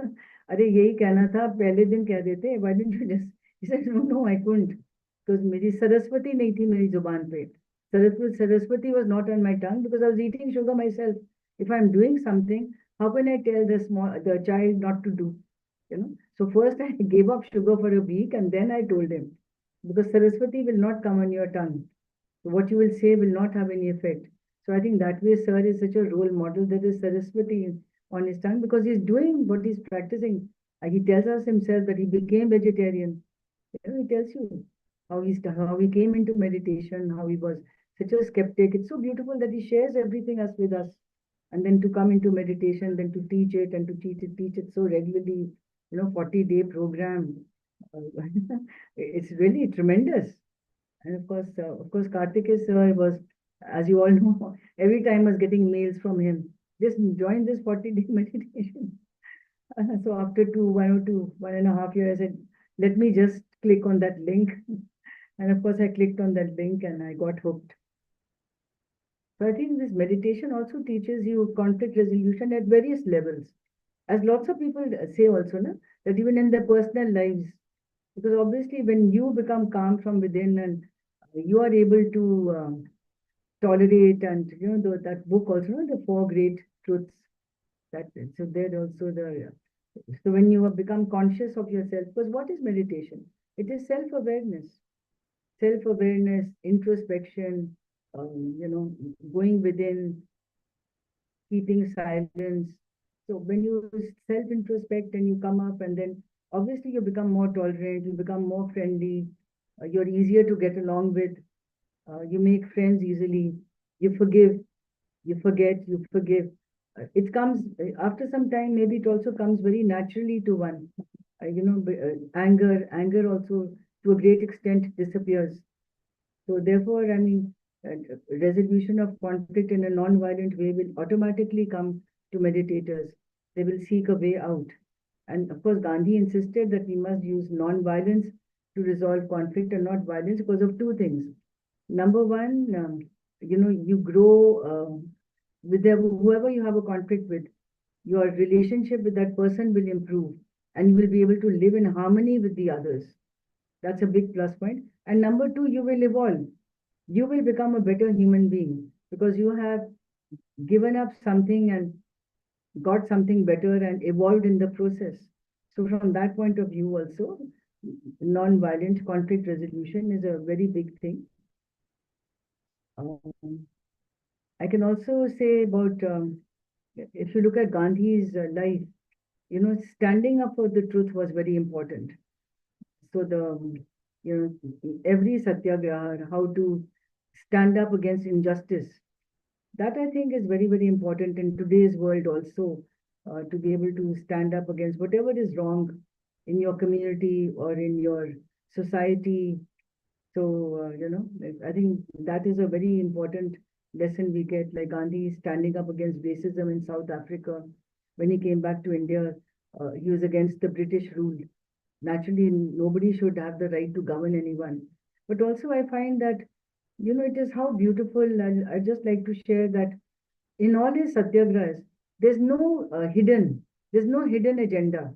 Speaker 5: "अरे यही कहना था, पहले दिन कह देते. Why didn't you just?" He said, "No, I couldn't, because मेरी सरस्वती नहीं थी मेरी जुबान पे. Saraswati was not on my tongue because I was eating sugar myself. If I'm doing something, how can I tell the child not to do? You know. So first I gave up sugar for a week, and then I told him, because Saraswati will not come on your tongue. So what you will say will not have any effect. So I think that way Sir is such a role model. There is Saraswati on his tongue because he's doing what he's practicing. He tells us himself that he became vegetarian. You know, he tells you how he came into meditation, how he was such a skeptic. It's so beautiful that he shares everything us with us. And then to come into meditation, then to teach it and to teach it so regularly, you know, 40-day program. It's really tremendous. And of course, Karthikeya sir was, as you all know, every time I was getting mails from him. Just join this 40-day meditation. So after 1.5 years, I said, let me just click on that link. And of course, I clicked on that link and I got hooked. So I think this meditation also teaches you conflict resolution at various levels. As lots of people say also, na, that even in their personal lives, because obviously when you become calm from within and you are able to tolerate, and you know that book also, the four great truths, that so there also so when you have become conscious of yourself, because what is meditation? It is self-awareness, introspection, you know, going within, keeping silence. So when you self-introspect and you come up, and then obviously you become more tolerant, you become more friendly, you're easier to get along with, you make friends easily, you forgive, you forget, you forgive. It comes after some time, maybe it also comes very naturally to one. anger also to a great extent disappears. So therefore, I mean, resolution of conflict in a non-violent way will automatically come to meditators. They will seek a way out. And of course, Gandhi insisted that we must use non-violence to resolve conflict and not violence because of two things. Number one, you grow with whoever you have a conflict with, your relationship with that person will improve and you will be able to live in harmony with the others. That's a big plus point. And number two, you will evolve. You will become a better human being because you have given up something and got something better and evolved in the process. So from that point of view also, non-violent conflict resolution is a very big thing. I can also say about, if you look at Gandhi's life, standing up for the truth was very important. So every satyagraha, how to stand up against injustice, that I think is very, very important in today's world also, to be able to stand up against whatever is wrong in your community or in your society. So, I think that is a very important lesson we get, like Gandhi standing up against racism in South Africa. When he came back to India, he was against the British rule. Naturally, nobody should have the right to govern anyone. But also I find that, it is how beautiful, and I just like to share that in all his satyagrahas, there's no there's no hidden agenda.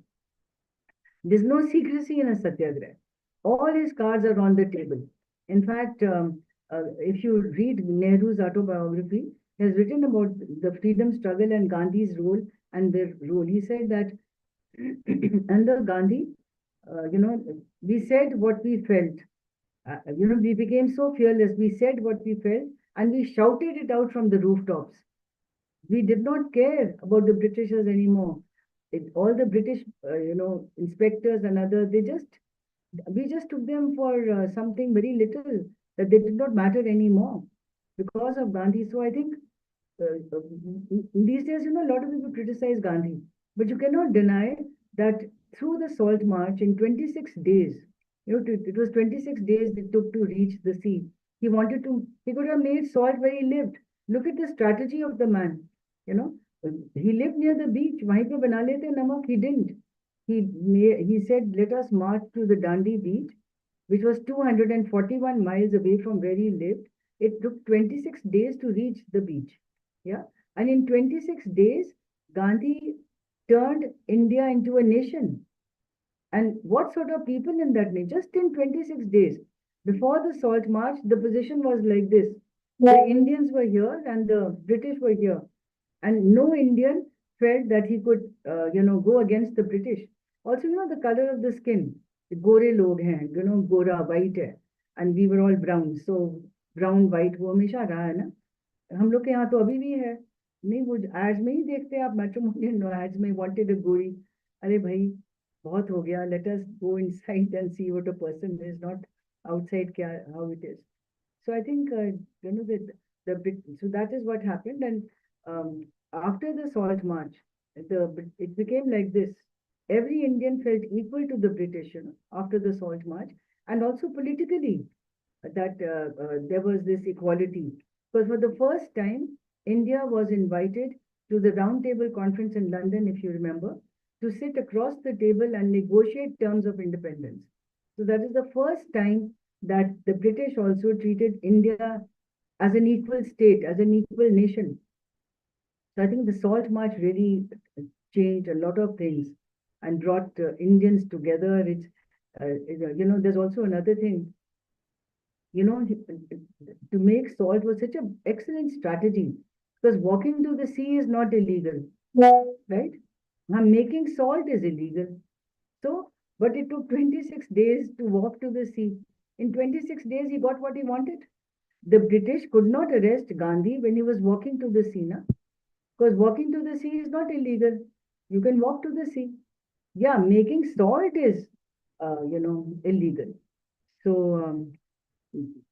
Speaker 5: There's no secrecy in a satyagraha. All his cards are on the table. In fact, if you read Nehru's autobiography, he has written about the freedom struggle and Gandhi's role and their role. He said that under Gandhi, we said what we felt. We became so fearless. We said what we felt and we shouted it out from the rooftops. We did not care about the Britishers anymore. All the British, inspectors and others, we just took them for something very little, that they did not matter anymore because of Gandhi. So I think these days, a lot of people criticize Gandhi, but you cannot deny that through the salt march in 26 days, it was 26 days it took to reach the sea. He could have made salt where he lived. Look at the strategy of the man. He lived near the beach. वहीं पे बना लेते namak. He didn't. He said, let us march to the Dandi beach, which was 241 miles away from where he lived. It took 26 days to reach the beach. Yeah. And in 26 days, Gandhi turned India into a nation. And what sort of people in that nation? Just in 26 days. Before the Salt March, the position was like this. The Indians were here and the British were here. And no Indian felt that he could, go against the British. Also, the color of the skin. The gore log hain, gora, white hai. And we were all brown. So brown, white, वो हमेशा रहा है ना. हम लोग के यहाँ तो अभी भी है. नहीं, वो एड्स में ही देखते हैं आप, मैट्रिमोनियल एड्स में wanted a गोरी. अरे भाई, बहुत हो गया. Let us go inside and see what a person is, not outside how it is. So I think, so that is what happened. And after the Salt March, it became like this. Every Indian felt equal to the British, after the Salt March, and also politically, that there was this equality. Because for the first time, India was invited to the Round Table Conference in London, if you remember, to sit across the table and negotiate terms of independence. So that is the first time that the British also treated India as an equal state, as an equal nation. So I think the Salt March really changed a lot of things and brought Indians together. There's also another thing. To make salt was such an excellent strategy, because walking to the sea is not illegal, right? Making salt is illegal. So, but it took 26 days to walk to the sea. In 26 days, he got what he wanted. The British could not arrest Gandhi when he was walking to the sea, because walking to the sea is not illegal. You can walk to the sea. Yeah, making salt is, illegal. So,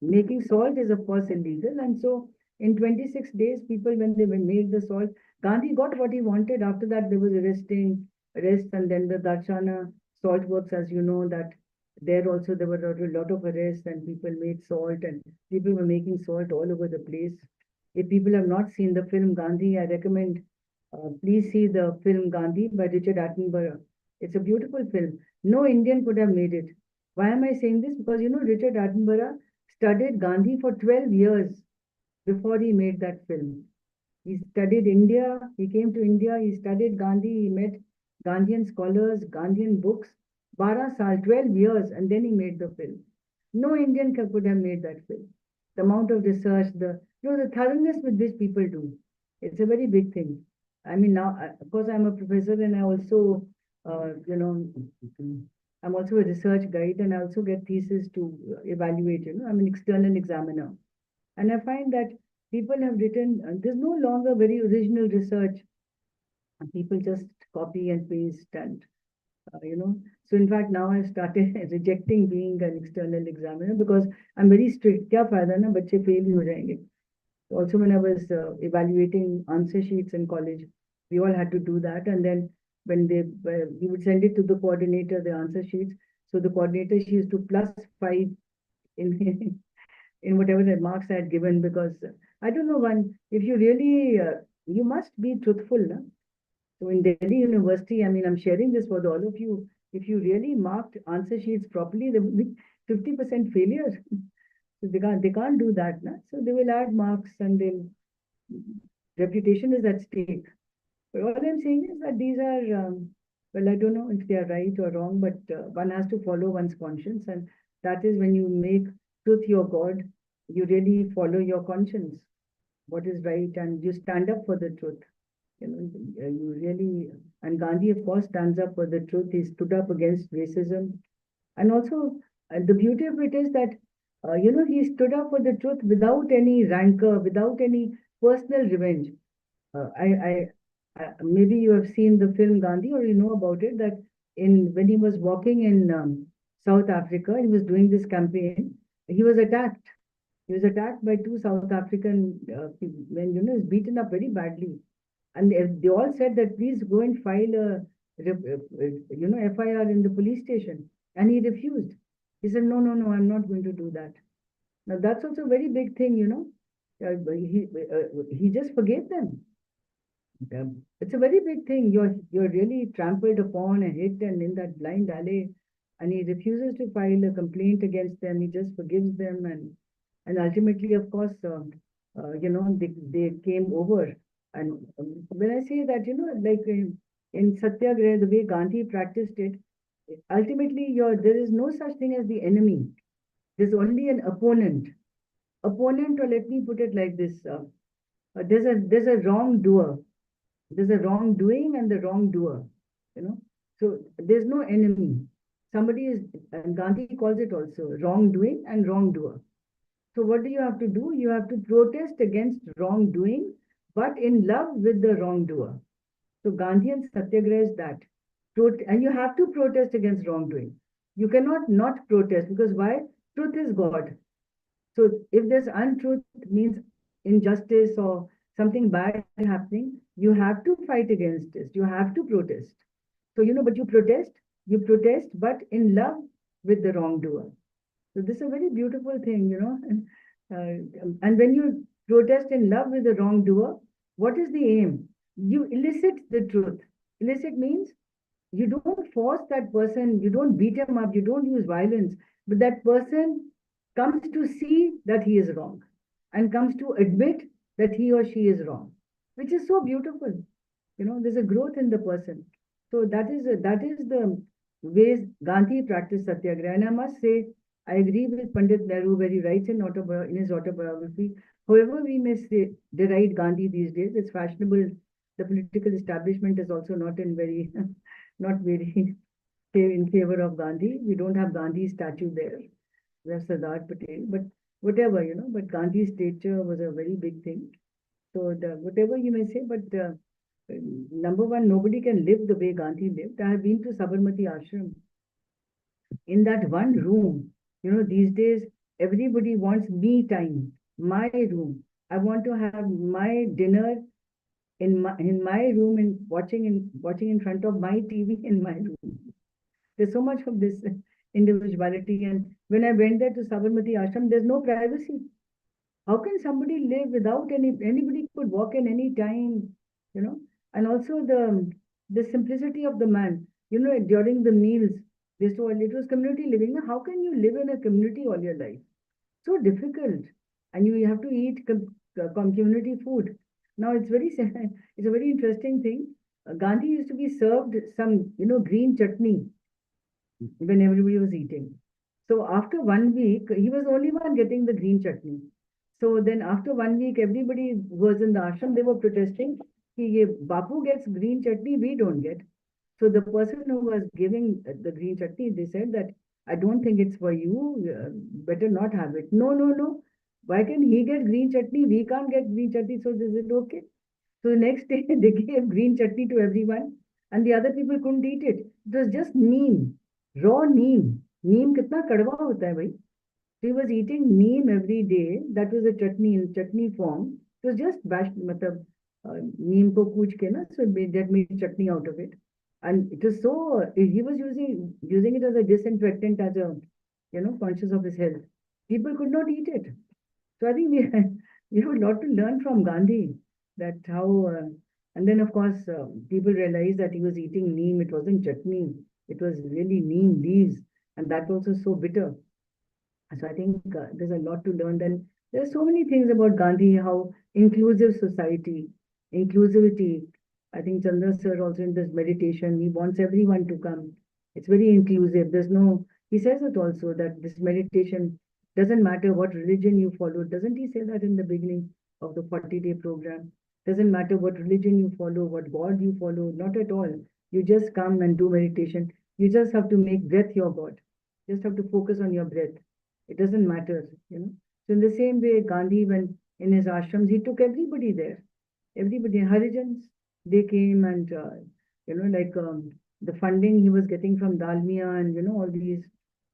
Speaker 5: making salt is of course illegal. And so in 26 days, people, when they made the salt, Gandhi got what he wanted. After that, there was arrests and then the Darshana salt works, as you know, that there also there were a lot of arrests and people made salt and people were making salt all over the place. If people have not seen the film Gandhi, I recommend please see the film Gandhi by Richard Attenborough. It's a beautiful film. No Indian could have made it. Why am I saying this? Because you know Richard Attenborough studied Gandhi for 12 years before he made that film. He studied India, he came to India, he studied Gandhi, he met Gandhian scholars, Gandhian books, 12 saal, 12 years, and then he made the film. No Indian could have made that film. The amount of research, the thoroughness with which people do. It's a very big thing. I mean, now, of course, I'm a professor and I also, I'm also a research guide and I also get thesis to evaluate, I'm an external examiner. And I find that people have written, there's no longer very original research. People just copy and paste and, So in fact, now I've started rejecting being an external examiner because I'm very strict. Kya fayda na, bachche fail hi ho jayenge. Also, when I was evaluating answer sheets in college, we all had to do that. And then when we would send it to the coordinator, the answer sheets. So the coordinator, she used to +5 in in whatever the marks I had given because I don't know if you really you must be truthful. No? So in Delhi University, I mean, I'm sharing this for all of you. If you really marked answer sheets properly, there will be 50% failure. So they can't do that. No? So they will add marks and then reputation is at stake. But all I'm saying is that these are, well, I don't know if they are right or wrong, but one has to follow one's conscience. And that is when you make truth your God, you really follow your conscience, what is right, and you stand up for the truth. You really, and Gandhi, of course, stands up for the truth. He stood up against racism. And also, the beauty of it is that, he stood up for the truth without any rancor, without any personal revenge. Maybe you have seen the film Gandhi or you know about it, that when he was walking in South Africa, he was doing this campaign, he was attacked. He was attacked by two South African men, he was beaten up very badly. And they all said that please go and file a, FIR in the police station. And he refused. He said, no, I'm not going to do that. Now that's also a very big thing, he just forgave them. It's a very big thing. You're really trampled upon and hit and in that blind alley, and he refuses to file a complaint against them. He just forgives them, and ultimately, of course, they came over. And when I say that, like in Satyagraha, the way Gandhi practiced it, ultimately, there is no such thing as the enemy. There's only an opponent. Opponent, or let me put it like this: there's a wrongdoer. There's a wrongdoing and the wrongdoer, So there's no enemy. Somebody is, and Gandhi calls it also wrongdoing and wrongdoer. So what do you have to do? You have to protest against wrongdoing, but in love with the wrongdoer. So Gandhian Satyagraha is that. And you have to protest against wrongdoing. You cannot not protest because why? Truth is God. So if there's untruth, means injustice or something bad happening, you have to fight against it. You have to protest. So, but you protest, but in love with the wrongdoer. So this is a very beautiful thing, and when you protest in love with the wrongdoer, what is the aim? You elicit the truth. Elicit means you don't force that person, you don't beat him up, you don't use violence, but that person comes to see that he is wrong and comes to admit that he or she is wrong, which is so beautiful. There's a growth in the person. So that is the ways Gandhi practiced Satyagraha. And I must say, I agree with Pandit Nehru where he writes in his autobiography, however we may say, deride Gandhi these days, it's fashionable. The political establishment is also not very in favor of Gandhi. We don't have Gandhi's statue there. We have Sardar Patel, but whatever, but Gandhi's stature was a very big thing. So whatever you may say, but number one, nobody can live the way Gandhi lived. I have been to Sabarmati Ashram. In that one room, these days, everybody wants me time, my room. I want to have my dinner in my room and watching in front of my TV in my room. There's so much of this individuality. And when I went there to Sabarmati Ashram, there's no privacy. How can somebody live without anybody could walk in any time, you know? And also the simplicity of the man, you know, during the meals, it was community living. Now, how can you live in a community all your life? So difficult, and you have to eat community food. Now it's very it's a very interesting thing. Gandhi used to be served some, you know, green chutney when everybody was eating. So after 1 week, he was the only one getting the green chutney. So then after 1 week, everybody who was in the ashram, they were protesting. Bapu gets green chutney, we don't get. So the person who was giving the green chutney, they said that, I don't think it's for you, better not have it. No, no, no. Why can he get green chutney? We can't get green chutney. So they said, okay. So the next day, they gave green chutney to everyone, and the other people couldn't eat it. It was just neem, raw neem. Neem kitna kadwa hota hai bhai. So he was eating neem every day. That was a chutney in chutney form. It was just bashed, neem ko kuch ke na, so that made chutney out of it. And it was so, he was using it as a disinfectant, as a, you know, conscious of his health. People could not eat it. So I think we we have a lot to learn from Gandhi. That how, and then of course people realized that he was eating neem. It wasn't chutney. It was really neem leaves, and that also so bitter. So I think there's a lot to learn. Then there's so many things about Gandhi, how inclusive society, inclusivity. I think Chandra sir also in this meditation, he wants everyone to come. It's very inclusive. There's no, he says it also that this meditation doesn't matter what religion you follow. Doesn't he say that in the beginning of the 40-day program? Doesn't matter what religion you follow, what God you follow, not at all. You just come and do meditation. You just have to make breath your God. Just have to focus on your breath. It doesn't matter, you know. So in the same way, Gandhi, when in his ashrams, he took everybody there. Everybody, Harijans, they came and, you know, like the funding he was getting from Dalmia and, you know, all these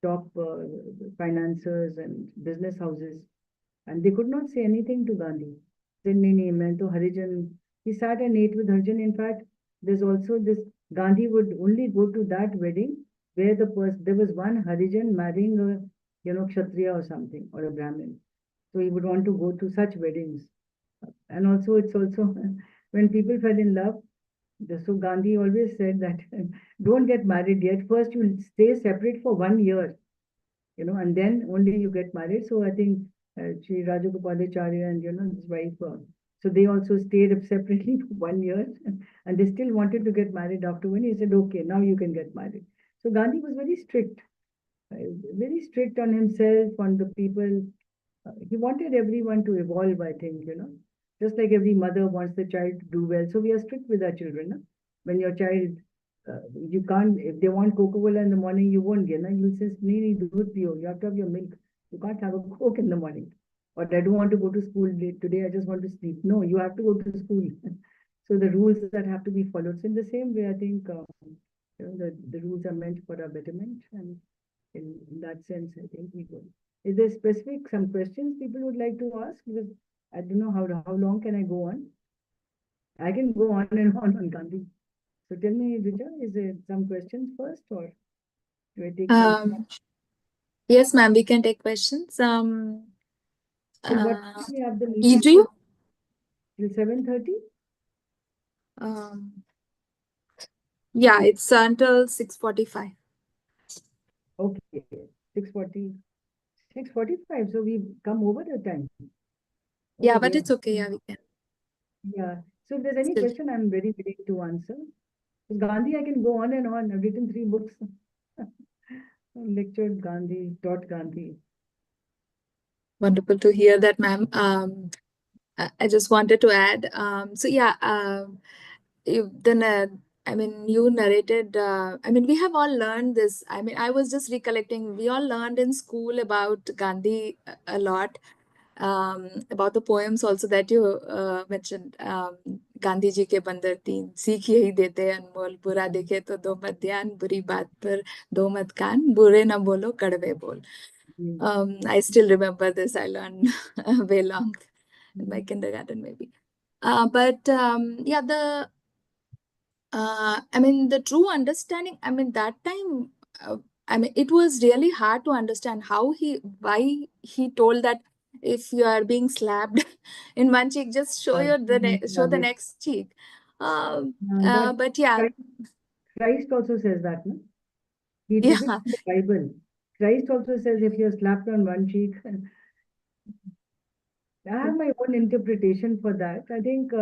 Speaker 5: top financiers and business houses. And they could not say anything to Gandhi. Said, "Nee, nee, main to Harijan." He sat and ate with Harijan. In fact, there's also this, Gandhi would only go to that wedding where there was one Harijan marrying a, you know, Kshatriya or something, or a Brahmin. So he would want to go to such weddings. And also, it's also when people fell in love, so Gandhi always said that don't get married yet. First, you'll stay separate for 1 year, you know, and then only you get married. So I think Sri Rajagopalacharya and, you know, his wife, so they also stayed separately for 1 year and they still wanted to get married after when he said, okay, now you can get married. So Gandhi was very strict on himself, on the people. He wanted everyone to evolve, I think, you know, just like every mother wants the child to do well. So we are strict with our children. No? When your child, you can't, if they want Coca-Cola in the morning, you won't get, no? You'll say, "Nee, doodh piyo. You have to have your milk. You can't have a Coke in the morning. Or I don't want to go to school today, I just want to sleep." No, you have to go to school. So the rules that have to be followed. So in the same way, I think, you know, the rules are meant for our betterment. And in that sense, I think we go. Is there some questions people would like to ask? Because I don't know how long can I go on? I can go on and on Gandhi. So tell me, Richa, is there some questions first, or do I take some?
Speaker 3: Yes, ma'am, we can take questions.
Speaker 5: Till what time we have the
Speaker 3: Do
Speaker 5: meeting?
Speaker 3: you?
Speaker 5: Till 7:30?
Speaker 3: Yeah, it's until 6:45.
Speaker 5: Okay, 6:40, 6:45. So we come over the time.
Speaker 3: Yeah,
Speaker 5: Oh
Speaker 3: but
Speaker 5: dear.
Speaker 3: it's okay. Yeah, we can.
Speaker 5: Yeah. So if there's any
Speaker 3: Still.
Speaker 5: question, I'm very willing to answer. With Gandhi, I can go on and on. I've written 3 books. Lectured Gandhi, taught Gandhi.
Speaker 3: Wonderful to hear that, ma'am. I just wanted to add. So yeah, I mean, you narrated. I mean, we have all learned this. I mean, I was just recollecting. We all learned in school about Gandhi a lot. About the poems also that you mentioned. Gandhi ji के बंदर 3 सीख यही देते अनमोल बुरा देखे तो दो मत ध्यान बुरी बात पर दो मत कान बुरे ना बोलो कड़वे बोल. I still remember this. I learned way long in my kindergarten maybe. But yeah, I mean, the true understanding, I mean, that time I mean, it was really hard to understand why he told that if you are being slapped in one cheek, just show show the next cheek.
Speaker 5: But
Speaker 3: But yeah,
Speaker 5: Christ also says that, no? He took it
Speaker 3: yeah,
Speaker 5: from the Bible. Christ also says if you're slapped on one cheek, I have my own interpretation for that. I think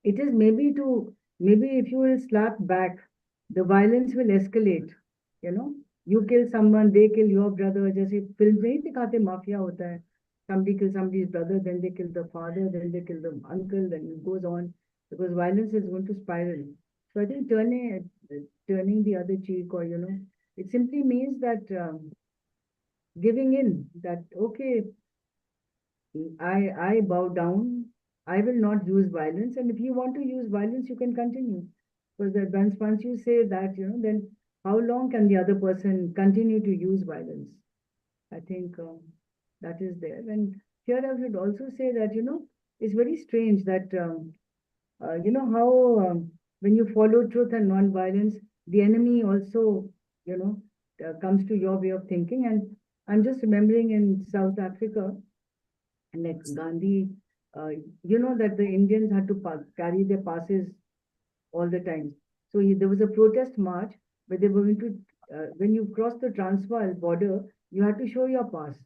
Speaker 5: it is maybe if you will slap back, the violence will escalate. You know, you kill someone, they kill your brother. जैसे film नहीं दिखाते mafia होता है. Somebody kills somebody's brother, then they kill the father, then they kill the uncle, then it goes on because violence is going to spiral. So I think turning the other cheek, or it simply means that giving in. That okay, I bow down. I will not use violence. And if you want to use violence, you can continue. Because that once you say that, then how long can the other person continue to use violence? I think that is there. And here I would also say that, it's very strange that, how when you follow truth and non-violence, the enemy also, comes to your way of thinking. And I'm just remembering in South Africa, like Gandhi, uh, that the Indians had to carry their passes all the time. So there was a protest march where they were going to, when you cross the Transvaal border, you had to show your pass.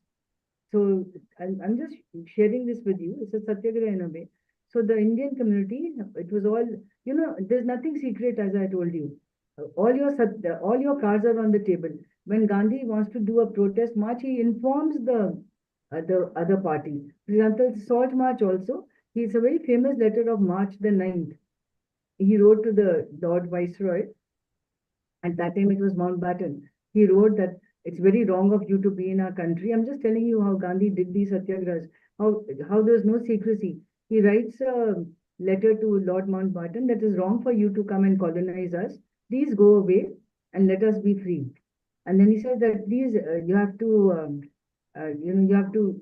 Speaker 5: So I'm just sharing this with you. It's a satyagraha in a way. So the Indian community, it was all, there's nothing secret, as I told you. All your cards are on the table. When Gandhi wants to do a protest march, he informs the other party. For example, the Salt March also, it's a very famous letter of March the 9th. He wrote to the Lord Viceroy. At that time, it was Mountbatten. He wrote that it's very wrong of you to be in our country. I'm just telling you how Gandhi did these satyagrahas, how there's no secrecy. He writes a letter to Lord Mountbatten that is wrong for you to come and colonize us. Please go away and let us be free. And then he says that please, you have to, you have to,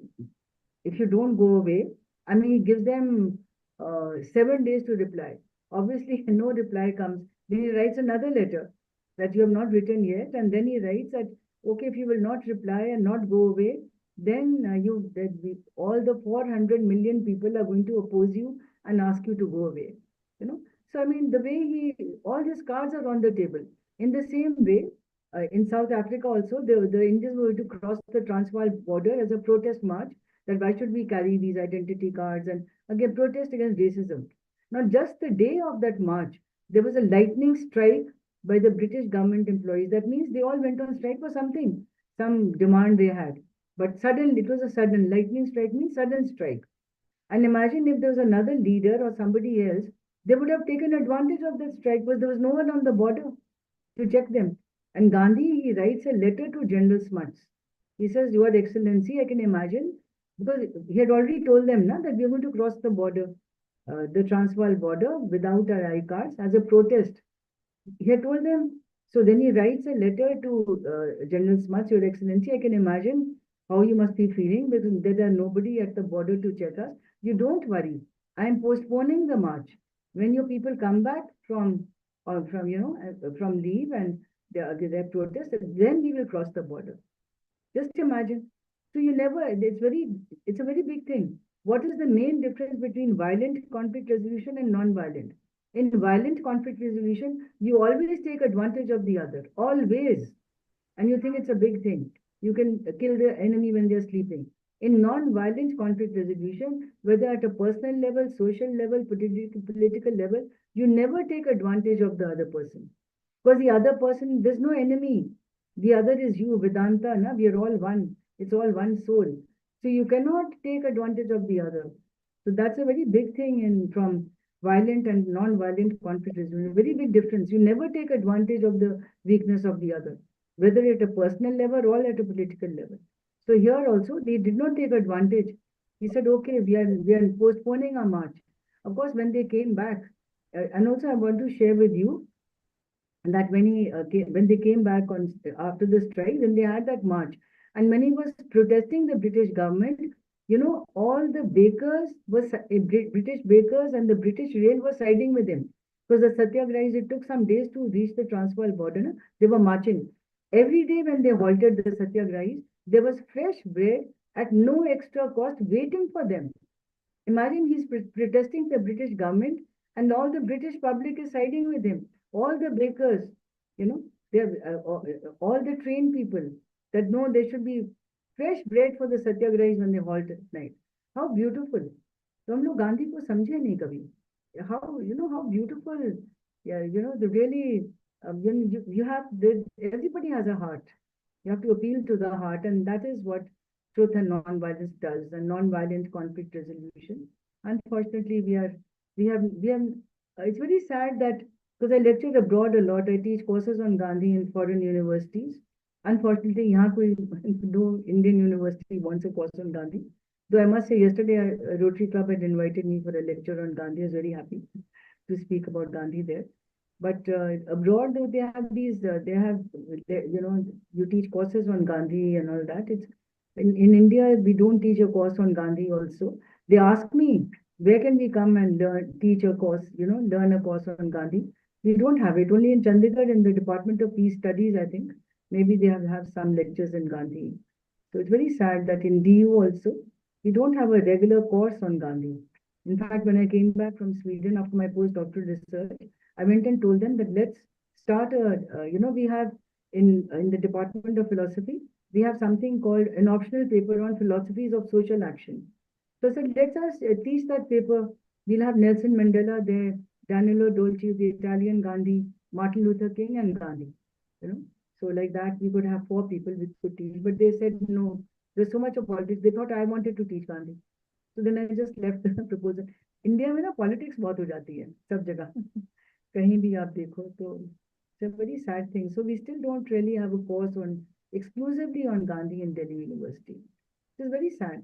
Speaker 5: if you don't go away, I mean, he gives them 7 days to reply. Obviously, no reply comes. Then he writes another letter that you have not written yet, and then he writes that okay, if you will not reply and not go away, then all the 400 million people are going to oppose you and ask you to go away. So I mean, the way all these cards are on the table. In the same way, in South Africa also, the Indians were to cross the Transvaal border as a protest march, that why should we carry these identity cards, and again protest against racism. Now, just the day of that march, there was a lightning strike by the British government employees. That means they all went on strike for something, some demand they had. But suddenly, it was a sudden lightning strike means sudden strike. And imagine if there was another leader or somebody else, they would have taken advantage of that strike because there was no one on the border to check them. And Gandhi, he writes a letter to General Smuts. He says, Your Excellency, I can imagine, because he had already told them that we are going to cross the border, the Transvaal border without our I cards as a protest. He had told them. So then he writes a letter to General Smuts, Your Excellency, I can imagine how you must be feeling because there are nobody at the border to check us. You don't worry. I am postponing the march. When your people come back from from leave and their protest, then we will cross the border. Just imagine. So it's a very big thing. What is the main difference between violent conflict resolution and non-violent? In violent conflict resolution, you always take advantage of the other, always. And you think it's a big thing. You can kill the enemy when they're sleeping. In non-violent conflict resolution, whether at a personal level, social level, political level, you never take advantage of the other person. Because the other person, there's no enemy. The other is you, Vedanta, we are all one. It's all one soul. So you cannot take advantage of the other. So that's a very big thing from violent and non-violent conflict resolution. Very big difference. You never take advantage of the weakness of the other, whether at a personal level or at a political level. So here also, they did not take advantage. He said, okay, we are postponing our march. Of course, when they came back, and also I want to share with you that when they came back after the strike, then they had that march, and when he was protesting the British government, all the bakers British bakers and the British rail were siding with him. Because the Satyagrahis, it took some days to reach the Transvaal border. No? They were marching. Every day when they halted the Satyagrahis, there was fresh bread at no extra cost waiting for them. Imagine he's protesting the British government and all the British public is siding with him. All the bakers, you know, they're, all the trained people that know there should be fresh bread for the Satyagrahis when they halt at night. How beautiful. तो हम लोग गांधी को समझे नहीं कभी. How, how beautiful, yeah, the really, you have, everybody has a heart. You have to appeal to the heart, and that is what truth and non-violence does, and non-violent conflict resolution. Unfortunately, we have, it's very sad that, because I lecture abroad a lot, I teach courses on Gandhi in foreign universities. Unfortunately, no Indian university wants a course on Gandhi. Though I must say, yesterday, a Rotary Club had invited me for a lecture on Gandhi. I was very happy to speak about Gandhi there. But abroad, they have these, you teach courses on Gandhi and all that. It's in India, we don't teach a course on Gandhi also. They ask me, where can we come and teach a course, learn a course on Gandhi? We don't have it. Only in Chandigarh, in the Department of Peace Studies, I think. Maybe they have some lectures in Gandhi. So it's very sad that in DU also, we don't have a regular course on Gandhi. In fact, when I came back from Sweden after my postdoctoral research, I went and told them that let's start we have in the Department of Philosophy, we have something called an optional paper on philosophies of social action. So I said, let us teach that paper. We'll have Nelson Mandela there, Danilo Dolci, the Italian Gandhi, Martin Luther King, and Gandhi. So like that, we could have 4 people which could teach. But they said, no, there's so much of politics. They thought I wanted to teach Gandhi. So then I just left the proposal. India में ना politics बहुत हो जाती है सब जगह कहीं भी आप देखो तो it's a very sad thing. So we still don't really have a course on exclusively on Gandhi in Delhi University. It is very sad.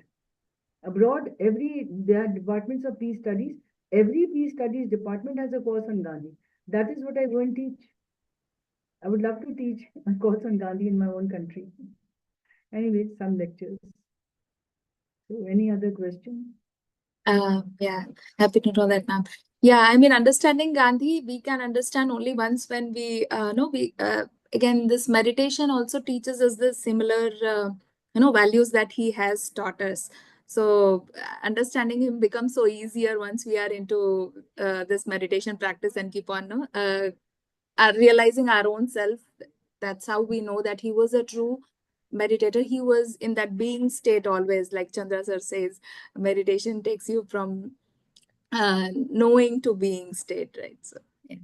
Speaker 5: Abroad, there are departments of peace studies. Every peace studies department has a course on Gandhi. That is what I go and teach. I would love to teach a course on Gandhi in my own country. Anyway, some lectures. So any other question?
Speaker 3: Yeah, happy to know that, ma'am. Yeah, I mean, understanding Gandhi, we can understand only once when we know again, this meditation also teaches us the similar values that he has taught us. So understanding him becomes so easier once we are into this meditation practice and keep on realizing our own self. That's how we know that he was a true meditator. He was in that being state always, like Chandra sir says, meditation takes you from knowing to being state, right? So yeah.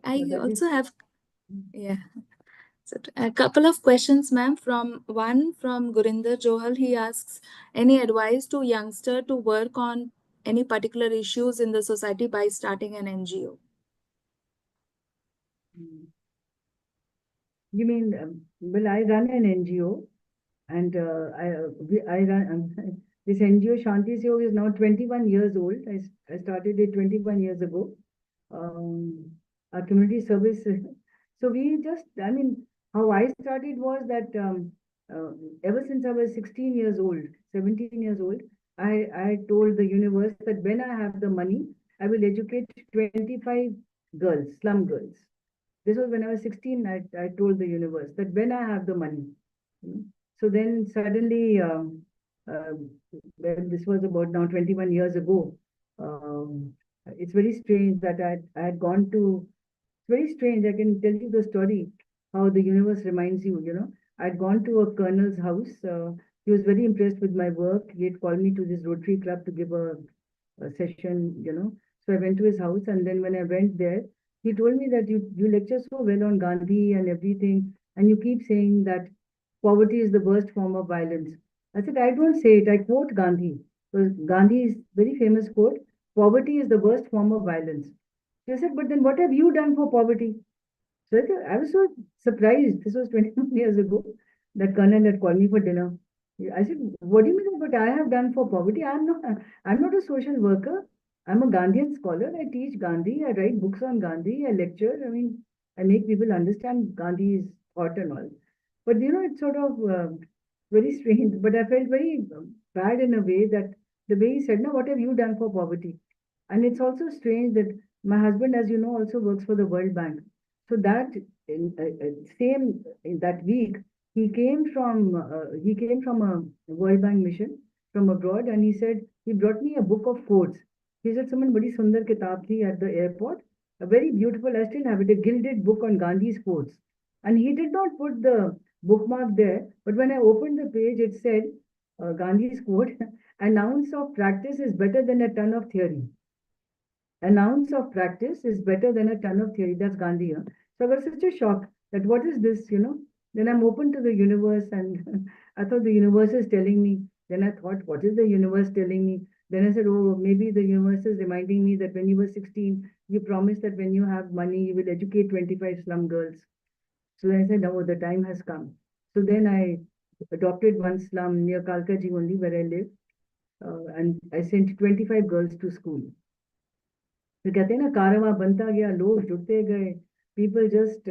Speaker 3: I also have so a couple of questions, ma'am. From Gurinder Johal, he asks, any advice to youngster to work on any particular issues in the society by starting an NGO?
Speaker 5: You mean, well, I run an NGO, and I run this NGO Shanti Seho is now 21 years old. I started it 21 years ago. Our community service. So how I started was that ever since I was 16 years old, 17 years old, I told the universe that when I have the money, I will educate 25 girls, slum girls. This was when I was 16. I told the universe that when I have the money. So then suddenly, this was about now 21 years ago. It's very strange that I had gone to. It's very strange. I can tell you the story how the universe reminds you. I'd gone to a colonel's house. He was very impressed with my work. He had called me to this Rotary Club to give a session. So I went to his house, and then when I went there, he told me that you lecture so well on Gandhi and everything, and you keep saying that poverty is the worst form of violence. I said, I don't say it. I quote Gandhi. So Gandhi's very famous quote, poverty is the worst form of violence. She said, but then what have you done for poverty? So I was so surprised. This was 21 years ago. That colonel had called me for dinner. I said, what do you mean what I have done for poverty? I'm not a social worker. I'm a Gandhian scholar. I teach Gandhi. I write books on Gandhi. I lecture. I make people understand Gandhi's thought and all. But it's sort of very strange. But I felt very bad in a way that the way he said, no, what have you done for poverty? And it's also strange that My husband, as you know, also works for the World Bank. So that same in that week, he came from a World Bank mission from abroad, and he said he brought me a book of quotes. He said, "Someone badi sundar kitab thi at the airport, a very beautiful. I still have it, a gilded book on Gandhi's quotes." And he did not put the bookmark there, but when I opened the page, it said Gandhi's quote: "An ounce of practice is better than a ton of theory." An ounce of practice is better than a ton of theory. That's Gandhi. Huh? So I was such a shock that what is this, Then I'm open to the universe, and I thought the universe is telling me. Then I thought, what is the universe telling me? Then I said, oh, maybe the universe is reminding me that when you were 16, you promised that when you have money, you will educate 25 slum girls. So then I said, no, the time has come. So then I adopted one slum near Kalkaji only, where I live, and I sent 25 girls to school. तो कहते हैं ना कारवां बनता गया लोग जुड़ते गए people just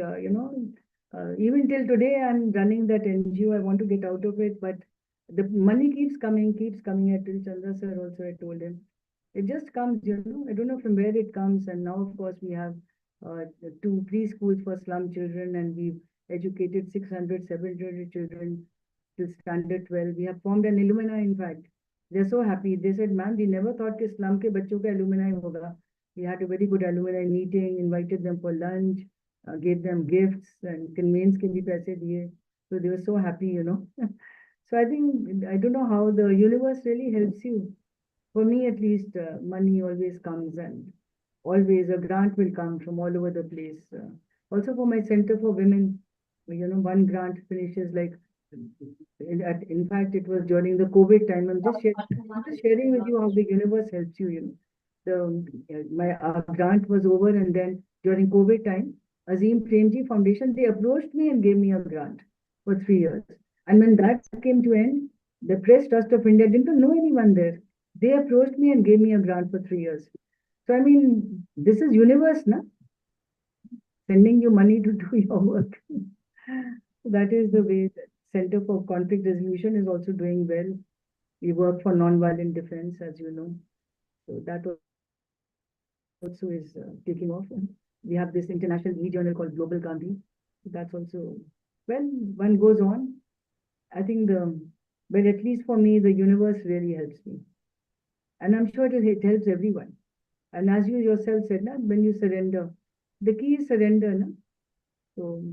Speaker 5: even till today I'm running that NGO. I want to get out of it, but the money keeps coming. I told Chandra sir also, I told him it just comes, I don't know from where it comes. And now of course we have two preschools for slum children, and we've educated 600 700 children till standard 12. We have formed an alumni. In fact, they're so happy. They said, ma'am, we never thought कि slum के बच्चों का alumni होगा. We had a very good alumni meeting, invited them for lunch, gave them gifts, and conveyance के भी पैसे दिए. So they were so happy. So I think, I don't know how the universe really helps you. For me, at least, money always comes, and always a grant will come from all over the place. Also for my Center for Women, one grant finishes like, in fact, it was during the COVID time. I'm just sharing with you how the universe helps you, my grant was over, and then during COVID time, Azim Premji Foundation, they approached me and gave me a grant for 3 years. And when that came to end, the Press Trust of India didn't know anyone there. They approached me and gave me a grant for 3 years. So I mean, this is universe, na? Sending you money to do your work. That is the way that Center for Conflict Resolution is also doing well. We work for non-violent defense, as you know. So that also is taking off. We have this international e-journal called Global Gandhi. That's also, well, one goes on. I think but at least for me, the universe really helps me. And I'm sure it helps everyone. And as you yourself said, na, when you surrender, the key is surrender. Na? So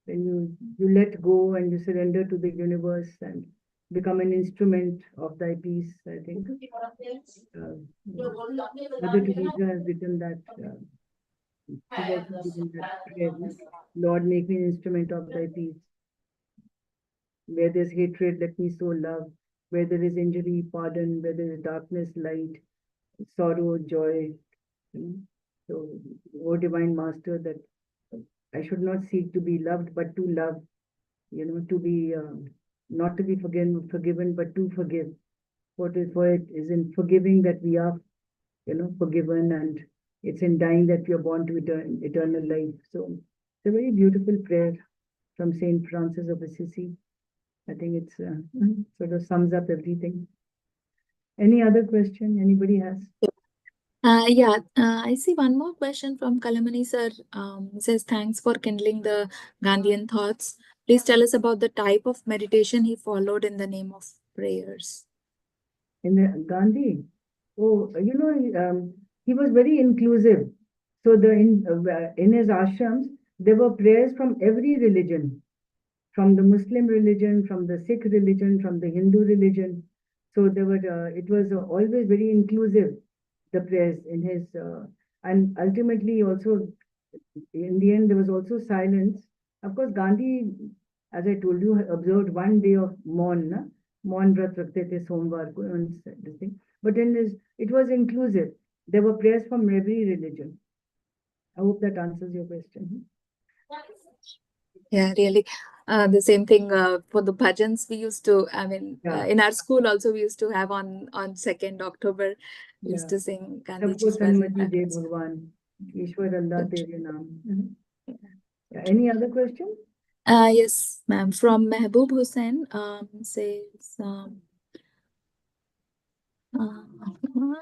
Speaker 5: when you let go and you surrender to the universe and become an instrument of thy peace, I think. Mother Teresa has written that, she's also given that prayer, Lord, make me an instrument of thy peace. Where there's hatred, let me sow love. Where there is injury, pardon. Where there is darkness, light. Sorrow, joy. So, O Divine Master, that I should not seek to be loved, but to love. To be not to be forgiven, but to forgive. For it is in forgiving that we are, forgiven, and it's in dying that we are born to eternal life. So it's a very beautiful prayer from Saint Francis of Assisi. I think it's sort of sums up everything. Any other question anybody has?
Speaker 3: I see one more question from Kalamani sir. Says, thanks for kindling the Gandhian thoughts. Please tell us about the type of meditation he followed in the name of prayers.
Speaker 5: In the Gandhi, he was very inclusive. So in his ashrams, there were prayers from every religion, from the Muslim religion, from the Sikh religion, from the Hindu religion. So it was always very inclusive, the prayers in his, and ultimately also, in the end, there was also silence. Of course, Gandhi, as I told you, observed 1 day of Maun, na? Maun Vrat Rakhte The Somvar ko, and this thing. But it was inclusive. There were prayers from every religion. I hope that answers your question.
Speaker 3: Yeah, really. The same thing for the bhajans we used to, in our school also we used to have on 2nd October, we used to sing Gandhiji's
Speaker 5: Sanmati De Bhagwan, Ishwar Allah Tere Naam. Any other question?
Speaker 3: Yes, ma'am. From Mehboob Hussain says,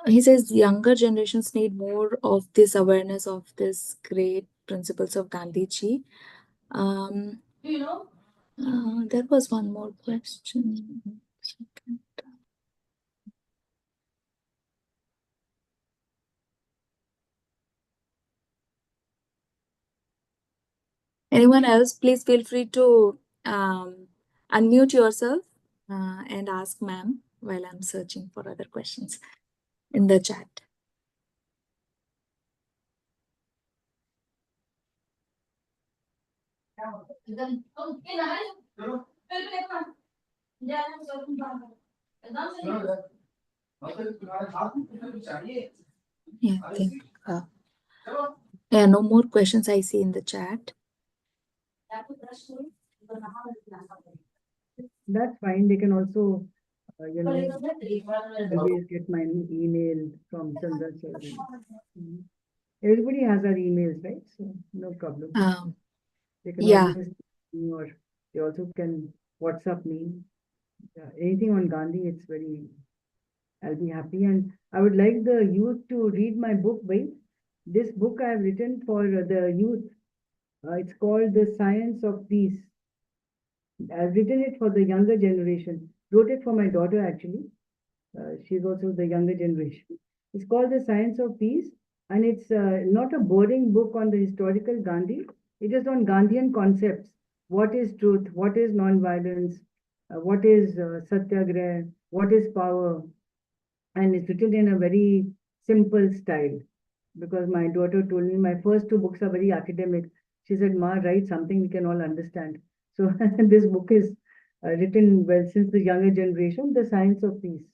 Speaker 3: He says younger generations need more of this awareness of this great principles of Gandhiji. There was one more question. Anyone else, please feel free to unmute yourself and ask ma'am while I'm searching for other questions in the chat. Yeah, I think. Yeah, no more questions I see in the chat.
Speaker 5: That's fine. They can also, always get my email from Chandra sir. Everybody has our emails, right? So no problem. They can
Speaker 3: Yeah.
Speaker 5: always me, or they also can WhatsApp me. Anything on Gandhi, it's very, I'll be happy. And I would like the youth to read my book, right? This book I have written for the youth. It's called The Science of Peace. I've written it for the younger generation. Wrote it for my daughter actually. She's also the younger generation. It's called The Science of Peace, and it's not a boring book on the historical Gandhi. It is on Gandhian concepts. What is truth? What is non-violence? What is satyagraha? What is power? And it's written in a very simple style. Because my daughter told me my first two books are very academic. She said, "Ma, write something we can all understand." So this book is written well since the younger generation, The Science of Peace.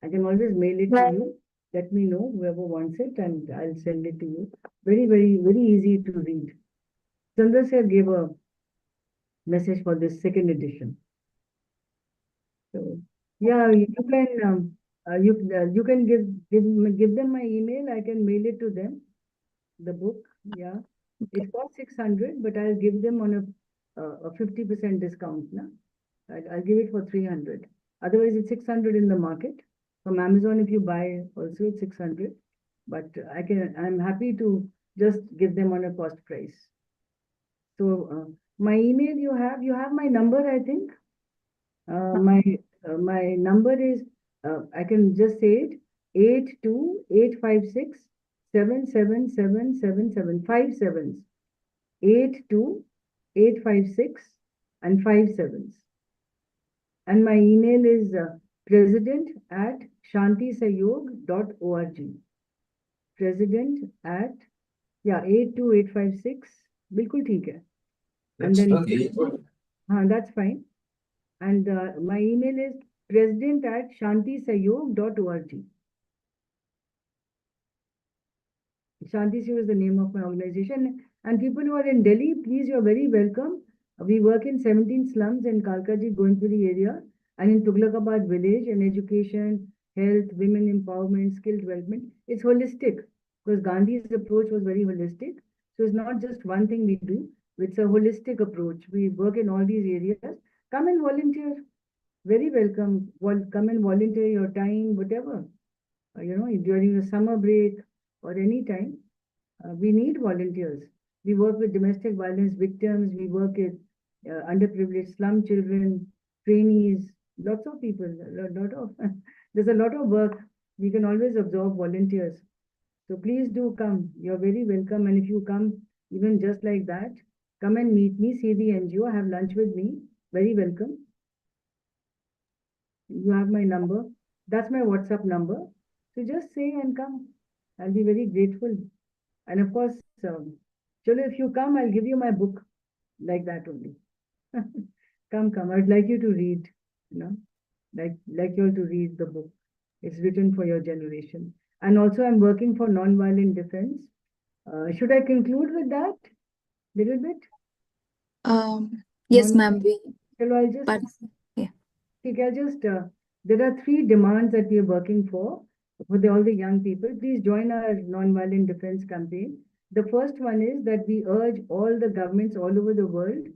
Speaker 5: I can always mail it to you. Let me know whoever wants it, and I'll send it to you. Very, very, very easy to read. Chandra sir gave a message for this second edition. So yeah, you can you can give them my email. I can mail it to them. The book, yeah, it costs 600, but I'll give them on a 50% discount. Na? I'll give it for 300. Otherwise, it's 600 in the market. From Amazon, if you buy, also it's 600. But I'm happy to just give them on a cost price. So my email you have my number, I think. My number is, I can just say it, 82856 77777 5 sevens, 82856 and 5 sevens. And my email is president@shantisayog.org. President at, yeah, 82856. बिल्कुल ठीक है. And then, that's fine. And my email is president@shantisayog.org. Shanti Shiv is the name of my organization. And people who are in Delhi, please, you're very welcome. We work in 17 slums in Kalkaji, Goindpuri area, and in Tughlakabad village, in education, health, women empowerment, skill development. It's holistic because Gandhi's approach was very holistic. So it's not just one thing we do, it's a holistic approach. We work in all these areas. Come and volunteer. Very welcome. Come and volunteer your time, whatever. During the summer break or any time, we need volunteers. We work with domestic violence victims. We work with underprivileged slum children, trainees, lots of people. There's a lot of work. We can always absorb volunteers. So please do come. You're very welcome. And if you come even just like that, come and meet me, see the NGO, have lunch with me. Very welcome. You have my number. That's my WhatsApp number. So just say and come. I'll be very grateful. And of course, Chalo, if you come, I'll give you my book. Like that only. Come. I'd like you to read, like you all to read the book. It's written for your generation. And also I'm working for nonviolent defense. Should I conclude with that? Little bit?
Speaker 3: Yes, ma'am.
Speaker 5: Chalo, I'll just there are 3 demands that we are working for all the young people. Please join our nonviolent defense campaign. The first one is that we urge all the governments all over the world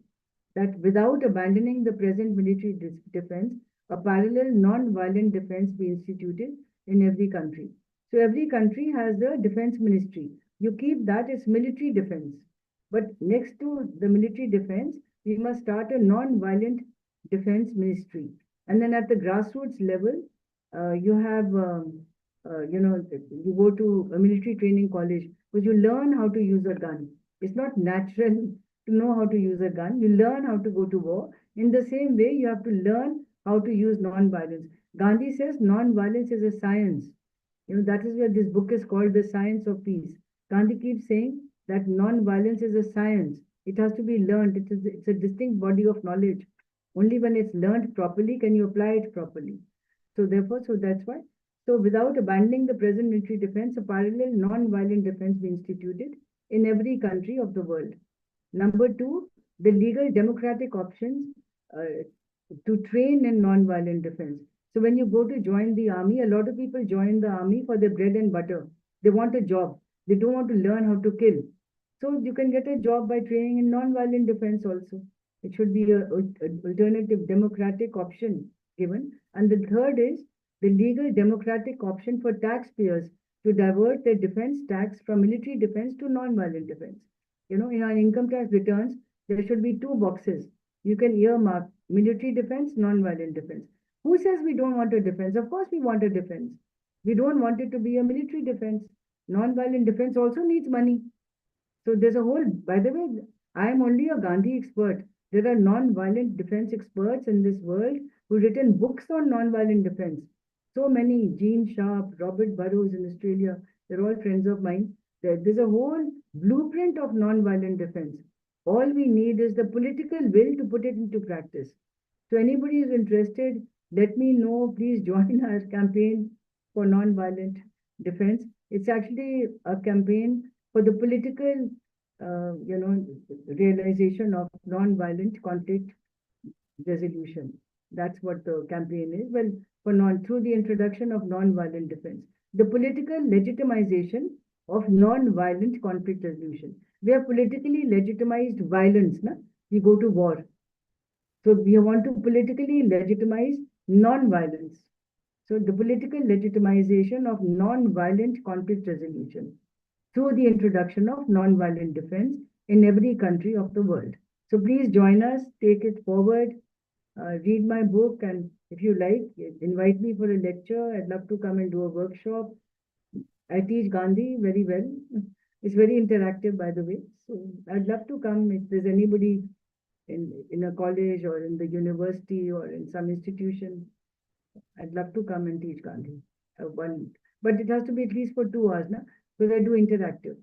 Speaker 5: that without abandoning the present military defense, a parallel non-violent defense be instituted in every country. So every country has a defense ministry. You keep that as military defense. But next to the military defense, we must start a non-violent defense ministry. And then at the grassroots level, you have, you go to a military training college, because you learn how to use a gun. It's not natural to know how to use a gun. You learn how to go to war. In the same way, you have to learn how to use non-violence. Gandhi says non-violence is a science. That is where this book is called The Science of Peace. Gandhi keeps saying that non-violence is a science. It has to be learned. It's a distinct body of knowledge. Only when it's learned properly can you apply it properly. So therefore, so that's why. So without abandoning the present military defense, a parallel non-violent defense be instituted in every country of the world. Number two, the legal democratic options to train in non-violent defense. So when you go to join the army, a lot of people join the army for their bread and butter. They want a job. They don't want to learn how to kill. So you can get a job by training in non-violent defense also. It should be an alternative democratic option given. And the third is the legal democratic option for taxpayers to divert their defense tax from military defense to non-violent defense. In our income tax returns, there should be two boxes. You can earmark military defense, non-violent defense. Who says we don't want a defense? Of course we want a defense. We don't want it to be a military defense. Non-violent defense also needs money. So there's a whole, by the way, I am only a Gandhi expert. There are non-violent defense experts in this world who've written books on non-violent defense. So many, Gene Sharp, Robert Burrows in Australia, they're all friends of mine. There's a whole blueprint of non-violent defense. All we need is the political will to put it into practice. So anybody who's interested, let me know. Please join our campaign for non-violent defense. It's actually a campaign for the political, realization of non-violent conflict resolution. That's what the campaign is. Well, through the introduction of non-violent defense, the political legitimization of non-violent conflict resolution. We have politically legitimized violence. We go to war. So we want to politically legitimize non-violence. So the political legitimization of non-violent conflict resolution through the introduction of non-violent defense in every country of the world. So please join us, take it forward, read my book, and if you like, invite me for a lecture. I'd love to come and do a workshop. I teach Gandhi very well. It's very interactive, by the way. So I'd love to come if there's anybody in a college or in the university or in some institution. I'd love to come and teach Gandhi. But it has to be at least for 2 hours, because I do interactive.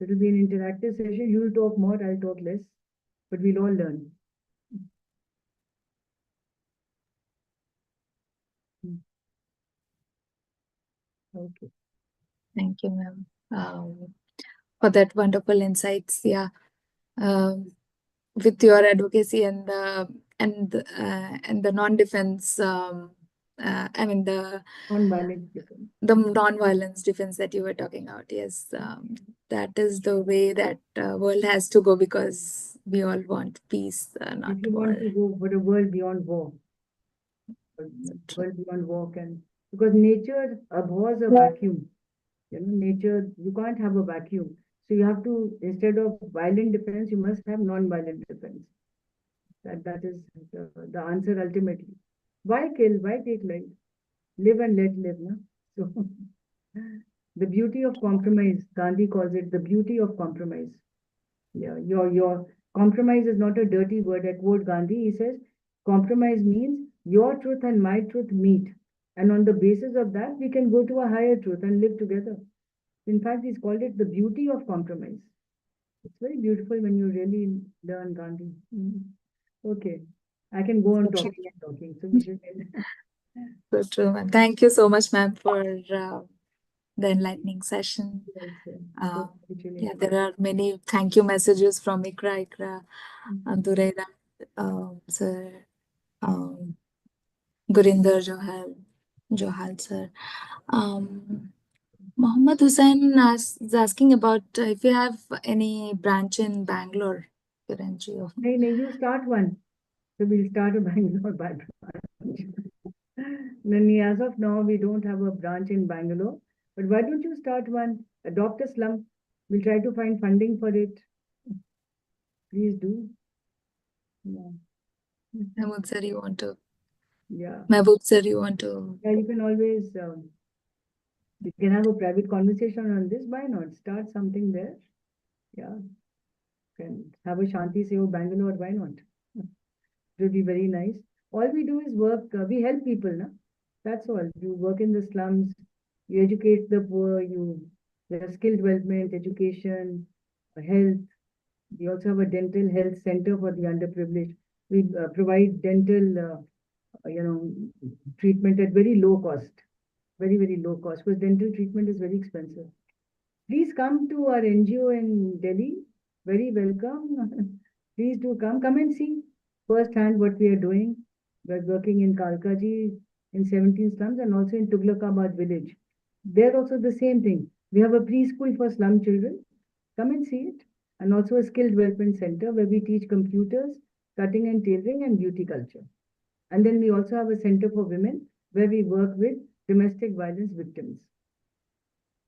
Speaker 5: It'll be an interactive session. You'll talk more, I'll talk less, but we'll all learn. Okay.
Speaker 3: Thank you, ma'am, for that wonderful insights. Yeah, with your advocacy and the non-defense, I mean the
Speaker 5: Non-violent defense.
Speaker 3: the non-violence defense that you were talking about. Yes, that is the way that world has to go, because we all want peace, not
Speaker 5: If you
Speaker 3: war.
Speaker 5: want to go for a world beyond war, because nature abhors a vacuum. Nature, you can't have a vacuum. So you have to, instead of violent defense, you must have non-violent defense. That is the answer ultimately. Why kill? Why take life? Live and let live. So the beauty of compromise, Gandhi calls it the beauty of compromise. Yeah, your compromise is not a dirty word. I quote Gandhi. He says, compromise means your truth and my truth meet. And on the basis of that, we can go to a higher truth and live together. In fact, he's called it the beauty of compromise. It's very beautiful when you really learn Gandhi. Okay. I can go on talking and talking. So we should end.
Speaker 3: So true, ma'am. Thank you so much, ma'am, for the enlightening session. Yeah, there are many thank you messages from Ikra, Dureda, sir, Gurinder Johal, sir. Mohammed Hussain is asking about if you have any branch in Bangalore, your NGO.
Speaker 5: No, you start one. So we'll start a Bangalore branch. Nani, as of now, we don't have a branch in Bangalore. But why don't you start one? Adopt a slum. We'll try to find funding for it. Please do. Yeah.
Speaker 3: Mahmood sir, you want to?
Speaker 5: Yeah.
Speaker 3: Mahbub sir, you want to?
Speaker 5: Yeah, you can always, you can have a private conversation on this. Why not? Start something there. Yeah. Can have a Shanti Sewa Bangalore. Why not? It will be very nice. All we do is work, we help people, na? That's all. You work in the slums, you educate the poor, there are skill development, education, health. We also have a dental health center for the underprivileged. We provide dental, treatment at very low cost, very, very low cost, because dental treatment is very expensive. Please come to our NGO in Delhi. Very welcome. Please do come and see firsthand what we are doing. We're working in Kalkaji in 17 slums and also in Tughlakabad village. There also the same thing. We have a preschool for slum children. Come and see it. And also a skill development center where we teach computers, cutting and tailoring, and beauty culture. And then we also have a center for women where we work with domestic violence victims.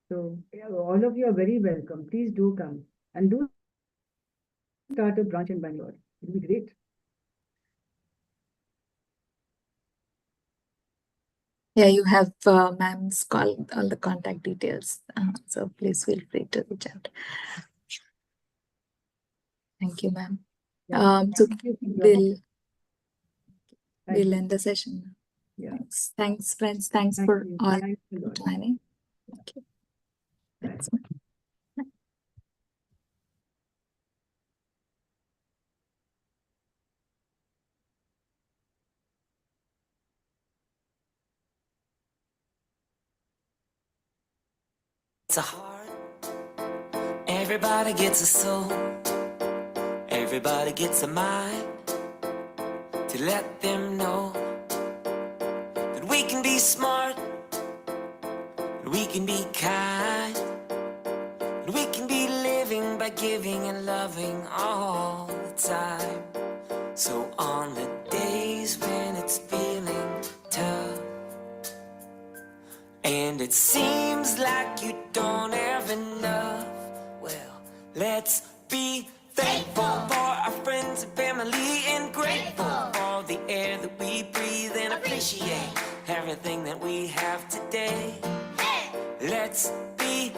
Speaker 5: So yeah, all of you are very welcome. Please do come and do start a branch in Bangalore. It'll be great.
Speaker 3: Yeah, you have ma'am's call, all the contact details. So please feel free to reach out. Thank you, ma'am.
Speaker 5: Yeah.
Speaker 3: So
Speaker 5: Thank you.
Speaker 3: we'll
Speaker 5: Thank you.
Speaker 3: end the session.
Speaker 5: Yeah.
Speaker 3: Thanks, friends. Thanks
Speaker 5: Thank
Speaker 3: for
Speaker 5: you.
Speaker 3: all
Speaker 5: Thanks a lot.
Speaker 3: joining. Thank you. Thanks, ma'am.
Speaker 6: It's a heart. Everybody gets a soul. Everybody gets a mind. To let them know that we can be smart, and we can be kind, and we can be living by giving and loving all the time. So on the days when it's feeling tough, and it seems like you don't have enough, well, let's be thankful for our friends and family, and grateful for the air that we breathe, and appreciate everything that we have today. Let's be